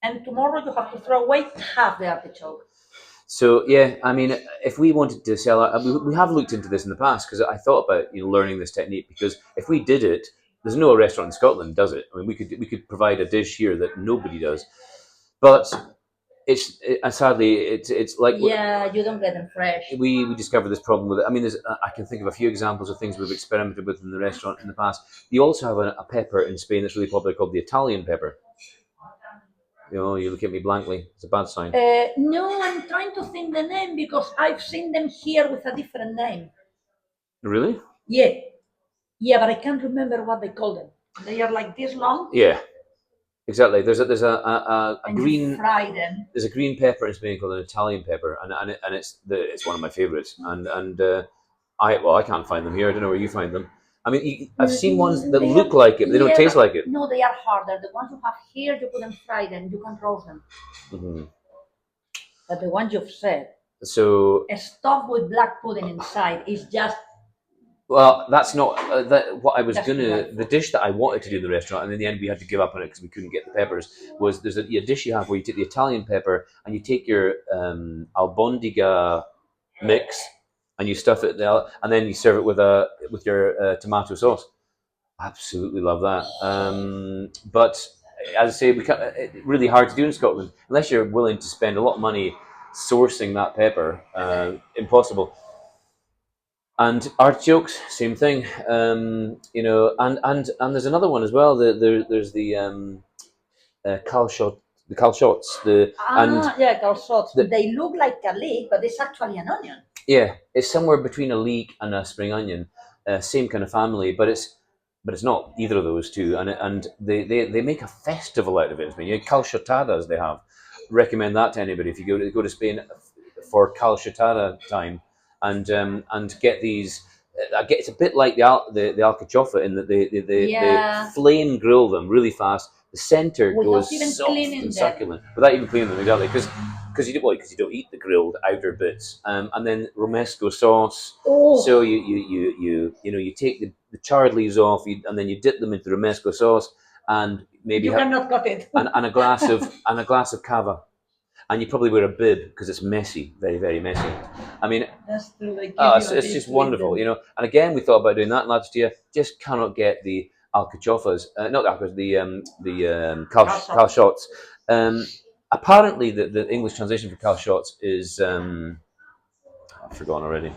and tomorrow you have to throw away half the artichoke. So yeah, I mean, if we wanted to sell, we have looked into this in the past because I thought about learning this technique because if we did it, there's no restaurant in Scotland does it. I mean, we could provide a dish here that nobody does, but sadly it's like Yeah, you don't get them fresh. we discovered this problem with it. I mean, I can think of a few examples of things we've experimented with in the restaurant in the past. You also have a pepper in Spain that's really popular called the Italian pepper. You look at me blankly. It's a bad sign. No, I'm trying to think the name because I've seen them here with a different name. Really? Yeah, yeah, but I can't remember what they call them. They are like this long. Yeah, exactly. There's a And green. you fry them. There's a green pepper in Spain called an Italian pepper, and it's one of my favorites. And I can't find them here. I don't know where you find them. I mean, I've seen ones that look like it, but they don't taste like it. No, they are harder. The ones you have here, you couldn't fry them. You can roast them. Mm-hmm. But the ones you've said, So stuffed with black pudding inside, is just. well, that's not what I was That's gonna. delightful. The dish that I wanted to do in the restaurant, and in the end we had to give up on it because we couldn't get the peppers. Was there's a dish you have where you take the Italian pepper and you take your albondiga mix and you stuff it there, and then you serve it with your tomato sauce. Absolutely love that. But as I say, it's really hard to do in Scotland unless you're willing to spend a lot of money sourcing that pepper. Impossible. And artichokes, same thing. And there's another one as well. There's the calshot, the calshots. Calzots. They look like a leek, but it's actually an onion. Yeah, it's somewhere between a leek and a spring onion, same kind of family, but it's not either of those two. And they make a festival out of it. I mean, calchotadas they have. Recommend that to anybody if you go to Spain for calchotada time. And get these. It's a bit like the alcachofa in that they flame grill them really fast. The center goes soft and succulent without even cleaning them, exactly, because you don't eat the grilled outer bits. And then romesco sauce. Oh. So you take the charred leaves off, and then you dip them into romesco sauce, and maybe you cannot cut it. and a glass of cava. And you probably wear a bib because it's messy, very, very messy. I mean, that's true. it's just wonderful, And again, we thought about doing that last year. Just cannot get the alcachofas, not the alcachofas, the calshots. Apparently, the English translation for calshots is I've forgotten already.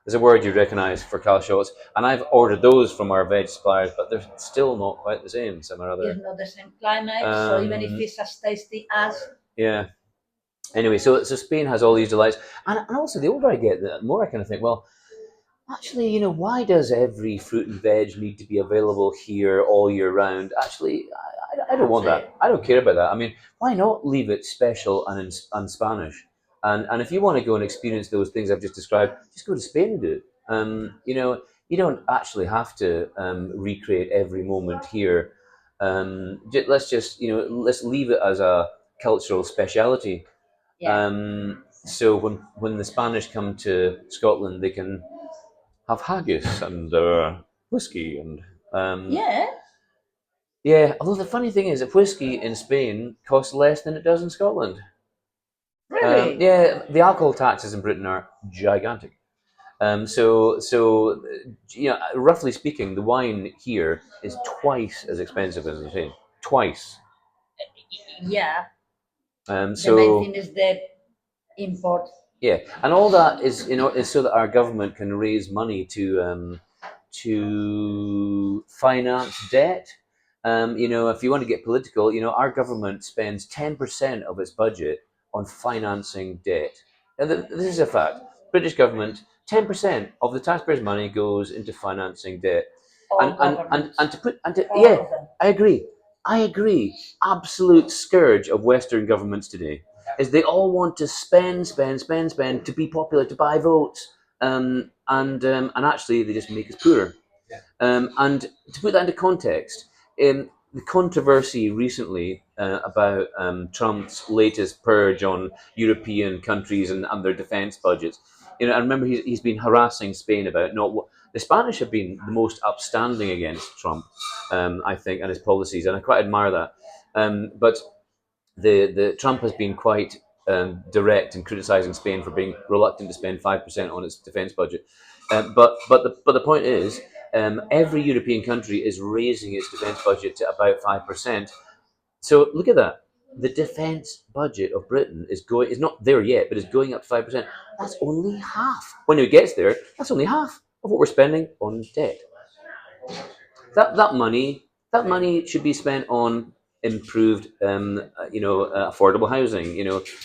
There's a word you recognise for calshots, and I've ordered those from our veg suppliers, but they're still not quite the same. Some or other. It's not the same climate, so even if it's as tasty as. Yeah. Anyway, so Spain has all these delights, and also the older I get, the more I kind of think, well, actually, why does every fruit and veg need to be available here all year round? Actually, I don't want that. I don't care about that. I mean, why not leave it special and in Spanish? And if you want to go and experience those things I've just described, just go to Spain and do it. You don't actually have to recreate every moment here. Let's leave it as a cultural speciality. Yeah. So when the Spanish come to Scotland, they can have haggis and whiskey and yeah. Although the funny thing is, that whiskey in Spain costs less than it does in Scotland. Really? Yeah, the alcohol taxes in Britain are gigantic. Roughly speaking, the wine here is twice as expensive as in Spain. Twice. Yeah. So the main thing is the import. Yeah, and all that is so that our government can raise money to finance debt. If you want to get political, our government spends 10% of its budget on financing debt. And this is a fact. British government, 10% of the taxpayers' money goes into financing debt. All and governments. and to put and to All yeah, of them. I agree. I agree. Absolute scourge of Western governments today is they all want to spend, spend, spend, spend to be popular, to buy votes, and actually they just make us poorer. And to put that into context, the controversy recently about Trump's latest purge on European countries and their defence budgets. I remember he's been harassing Spain about not what the Spanish have been the most upstanding against Trump, I think, and his policies, and I quite admire that. But the Trump has been quite direct in criticising Spain for being reluctant to spend 5% on its defence budget. But the point is, every European country is raising its defence budget to about 5%. So look at that. The defence budget of Britain is not there yet, but is going up to 5%. That's only half. When it gets there, that's only half of what we're spending on debt. That money should be spent on improved, affordable housing.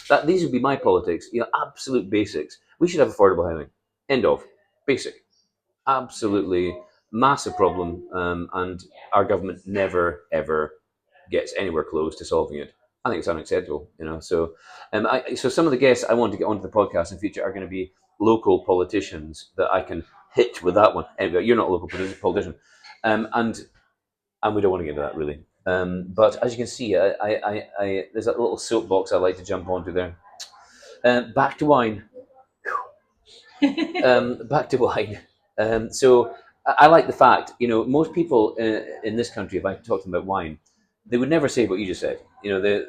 That these would be my politics. Absolute basics. We should have affordable housing. End of. Basic. Absolutely massive problem, and our government never ever gets anywhere close to solving it. I think it's unacceptable. So some of the guests I want to get onto the podcast in future are going to be local politicians that I can hit with that one. Anyway, you're not a local politician, and we don't want to get into that really. But as you can see, there's a little soapbox I like to jump onto there. Back to wine. Back to wine. So I like the fact, most people in this country, if I talk to them about wine, they would never say what you just said. And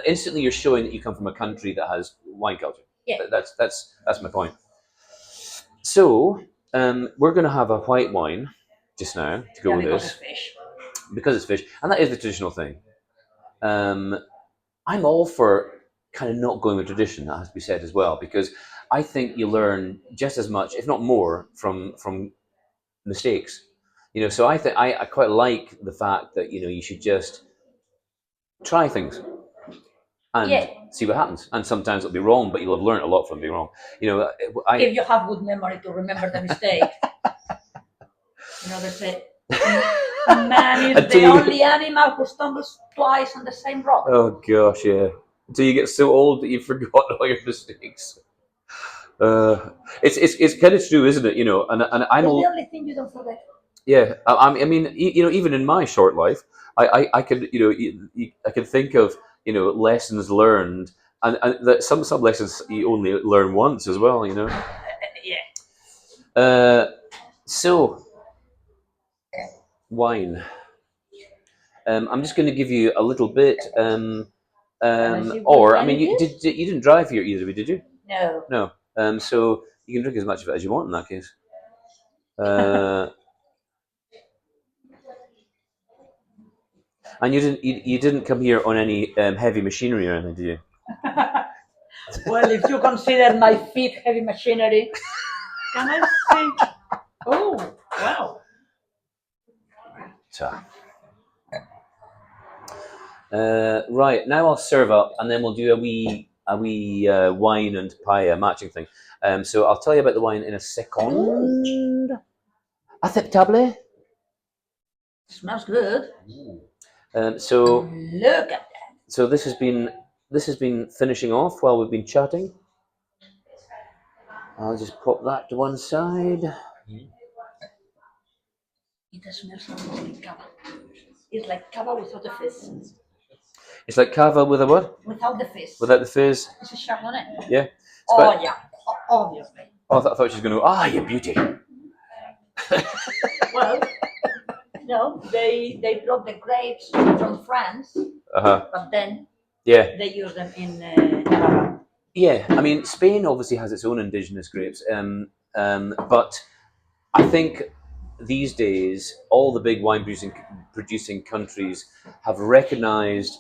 instantly you're showing that you come from a country that has wine culture. Yeah. That's my point. So we're going to have a white wine just now to go with because this it's fish. because it's fish, and that is the traditional thing. I'm all for kind of not going with tradition. That has to be said as well, because I think you learn just as much, if not more, from mistakes. So I think I quite like the fact that you should just try things and Yeah. see what happens. And sometimes it'll be wrong, but you'll have learned a lot from being wrong. If you have good memory to remember the mistake. They say man is the only animal who stumbles twice on the same rock. Oh gosh, yeah. Until you get so old that you've forgotten all your mistakes. It's kind of true, isn't it? And I'm It's the only thing you don't forget. yeah. I mean, even in my short life, I could I could think of lessons learned, and that some lessons you only learn once as well. Yeah. So wine. I'm just going to give you a little bit. Or I mean, you didn't drive here either, did you? No. No. So you can drink as much of it as you want in that case. And you didn't come here on any heavy machinery or anything, did you? Well, if you consider my feet heavy machinery, can I say? Oh, wow. So, right, now I'll serve up, and then we'll do a wee wine and pie matching thing. So I'll tell you about the wine in a second. Acceptable. Smells good. So Look at that. So this has been finishing off while we've been chatting. I'll just pop that to one side. It smells like cava. It's like cava without the fizz. It's like cava with a what? Without the fizz. Without the fizz. It's a Chardonnay. Yeah. Oh yeah, obviously. Oh, I thought she was going to go, you beauty. Well, they brought the grapes from France, but then they use them in Navarra. Yeah, I mean, Spain obviously has its own indigenous grapes, but I think these days all the big wine producing countries have recognised,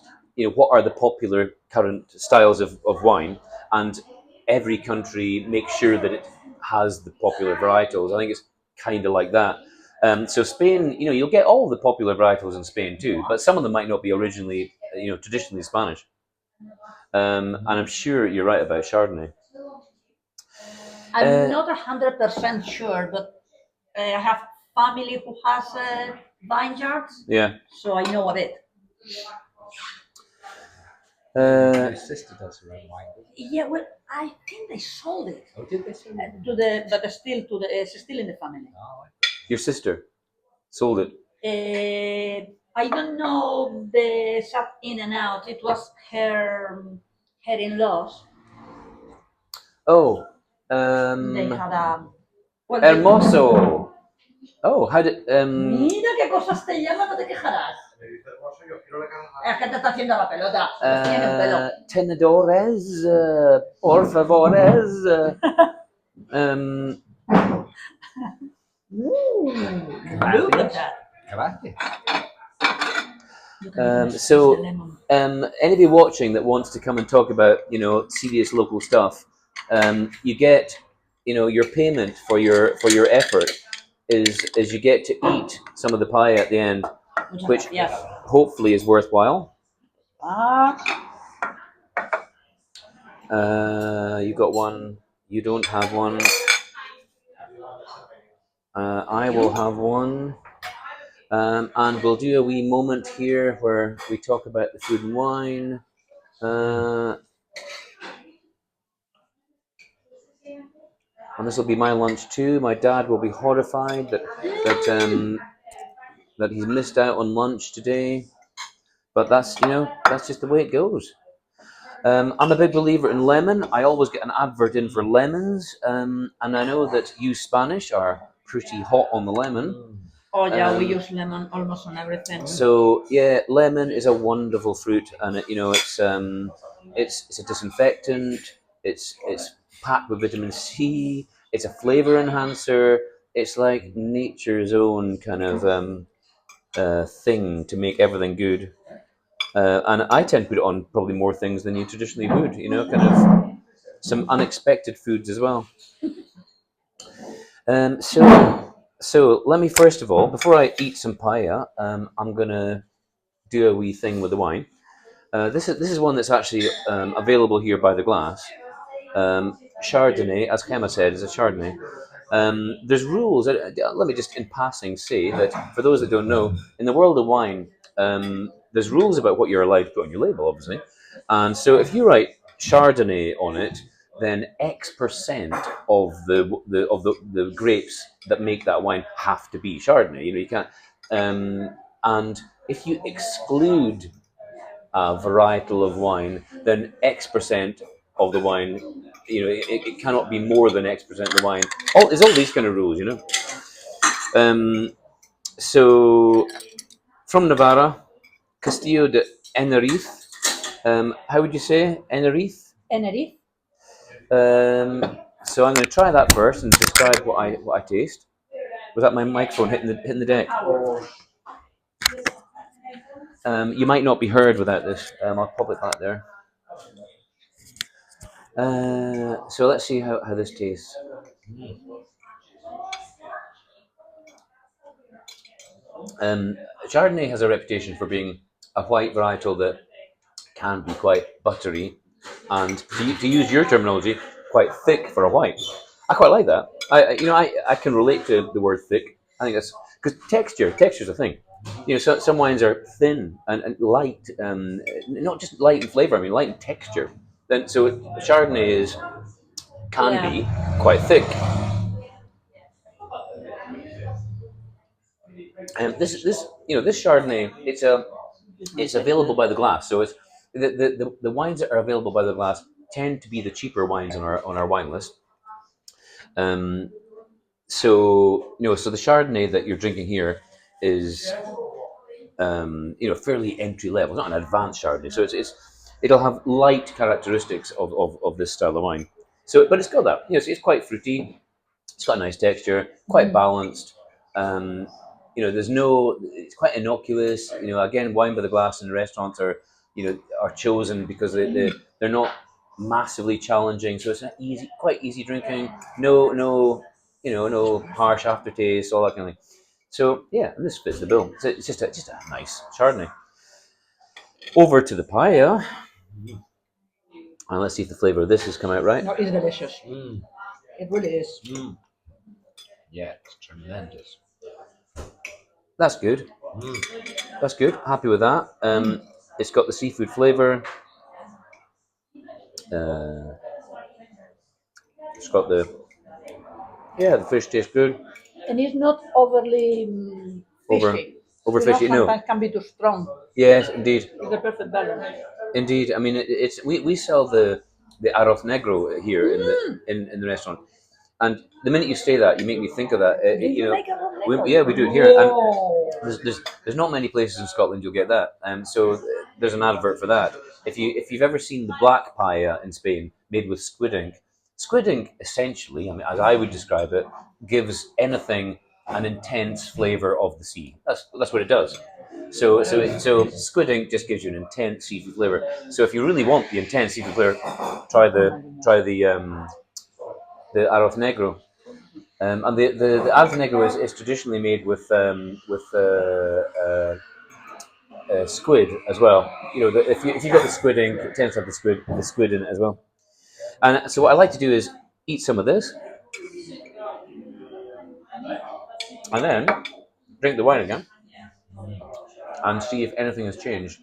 what are the popular current styles of wine, and every country makes sure that it has the popular varietals. I think it's kind of like that. So Spain, you'll get all the popular varietals in Spain too, but some of them might not be originally, traditionally Spanish. And I'm sure you're right about Chardonnay. I'm not 100% sure, but I have family who has vineyards, Yeah. so I know a bit. My sister does her own wine. Yeah, well, I think they sold it Oh, did they sell it? to the, but it's still in the family. Oh, Your sister sold it. I don't know the sub in and out. It was her in-laws. Oh, They had a. Well, hermoso. Oh, how did Mira qué cosas te llaman, no te quejarás. Es que te está haciendo la pelota. Tiene un pelo. tenedores, por favores. Look at that. gracias. So, anybody watching that wants to come and talk about, serious local stuff, you get, your payment for your effort is you get to eat some of the pie at the end, which Yes. hopefully is worthwhile. You got one. You don't have one. I will have one. And we'll do a wee moment here where we talk about the food and wine. And this will be my lunch too. My dad will be horrified that he's missed out on lunch today. But that's just the way it goes. I'm a big believer in lemon. I always get an advert in for lemons, and I know that you Spanish are pretty hot on the lemon. Oh yeah, we use lemon almost on everything. So yeah, lemon is a wonderful fruit, and it's a disinfectant. It's packed with vitamin C. It's a flavor enhancer. It's like nature's own kind of thing to make everything good. And I tend to put it on probably more things than you traditionally would. Kind of some unexpected foods as well. So let me first of all, before I eat some paella, I'm gonna do a wee thing with the wine. This is one that's actually available here by the glass. Chardonnay, as Gemma said, is a Chardonnay. There's rules. Let me just, in passing, say that for those that don't know, in the world of wine, there's rules about what you're allowed to put on your label, obviously. And so, if you write Chardonnay on it, then X% of the grapes that make that wine have to be Chardonnay. You can't. And if you exclude a varietal of wine, then X% of the wine, it cannot be more than X% of the wine. There's all these kind of rules, So, from Navarra, Castillo de Enerife. How would you say Enerife? Enerife. So I'm going to try that first and describe what I taste. Was that my microphone hitting the deck? You might not be heard without this. I'll pop it back there. So let's see how this tastes. Chardonnay has a reputation for being a white varietal that can be quite buttery, and to use your terminology, quite thick for a white. I quite like that. I can relate to the word thick. I think that's because texture's a thing. Some wines are thin and light, not just light in flavor. I mean, light in texture. Then so Chardonnay can be quite thick. And this Chardonnay, it's available by the glass. So it's the wines that are available by the glass tend to be the cheaper wines on our wine list. So the Chardonnay that you're drinking here is fairly entry level. It's not an advanced Chardonnay, so it'll have light characteristics of this style of wine. So, but it's got that. It's quite fruity. It's got a nice texture, quite balanced. It's quite innocuous. Again, wine by the glass in restaurants are chosen because they're not massively challenging. So it's quite easy drinking. No harsh aftertaste, all that kind of thing. So yeah, and this fits the bill. It's just a nice Chardonnay. Over to the paella. And let's see if the flavor of this has come out right. No, it's delicious. It really is. Yeah, it's tremendous. That's good. That's good. Happy with that. It's got the seafood flavour. It's got the fish tastes good. And it's not overly Over fishy. overfishy. No. Sometimes can be too strong. Yes, indeed. It's the perfect balance. Indeed. I mean, it's we sell the arroz negro here in the restaurant, and the minute you say that, you make me think of that. Do you make arroz negro? Yeah, we do it here, and Whoa. there's not many places in Scotland you'll get that, so there's an advert for that. If you've ever seen the black paella in Spain made with squid ink essentially, I mean, as I would describe it, gives anything an intense flavour of the sea. That's what it does. So squid ink just gives you an intense seafood flavour. So if you really want the intense seafood flavour, try the arroz negro. And the arroz negro is traditionally made with squid as well. You know, if you got the squid ink, it tends to have the squid in it as well. And so what I like to do is eat some of this, and then drink the wine again, and see if anything has changed.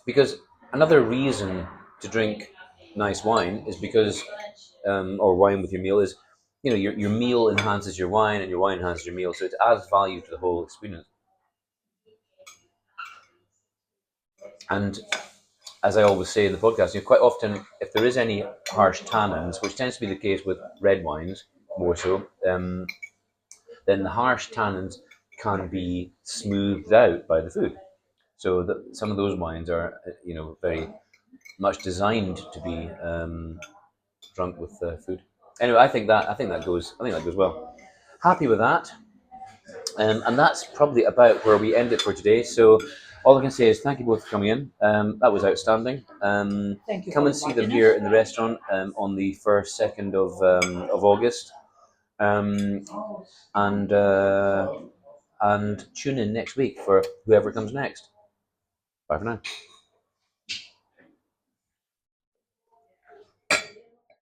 Because another reason to drink nice wine is because, or wine with your meal is, you know, your meal enhances your wine, and your wine enhances your meal, so it adds value to the whole experience. And as I always say in the podcast, you know, quite often, if there is any harsh tannins, which tends to be the case with red wines more so, then the harsh tannins can be smoothed out by the food. So that some of those wines are, you know, very much designed to be drunk with food. Anyway, I think that goes well. Happy with that, and that's probably about where we end it for today. So all I can say is thank you both for coming in. That was outstanding. Thank you Come for and see them inviting here us. in the restaurant on the first, 2nd of August, um, and tune in next week for whoever comes next. Bye for now.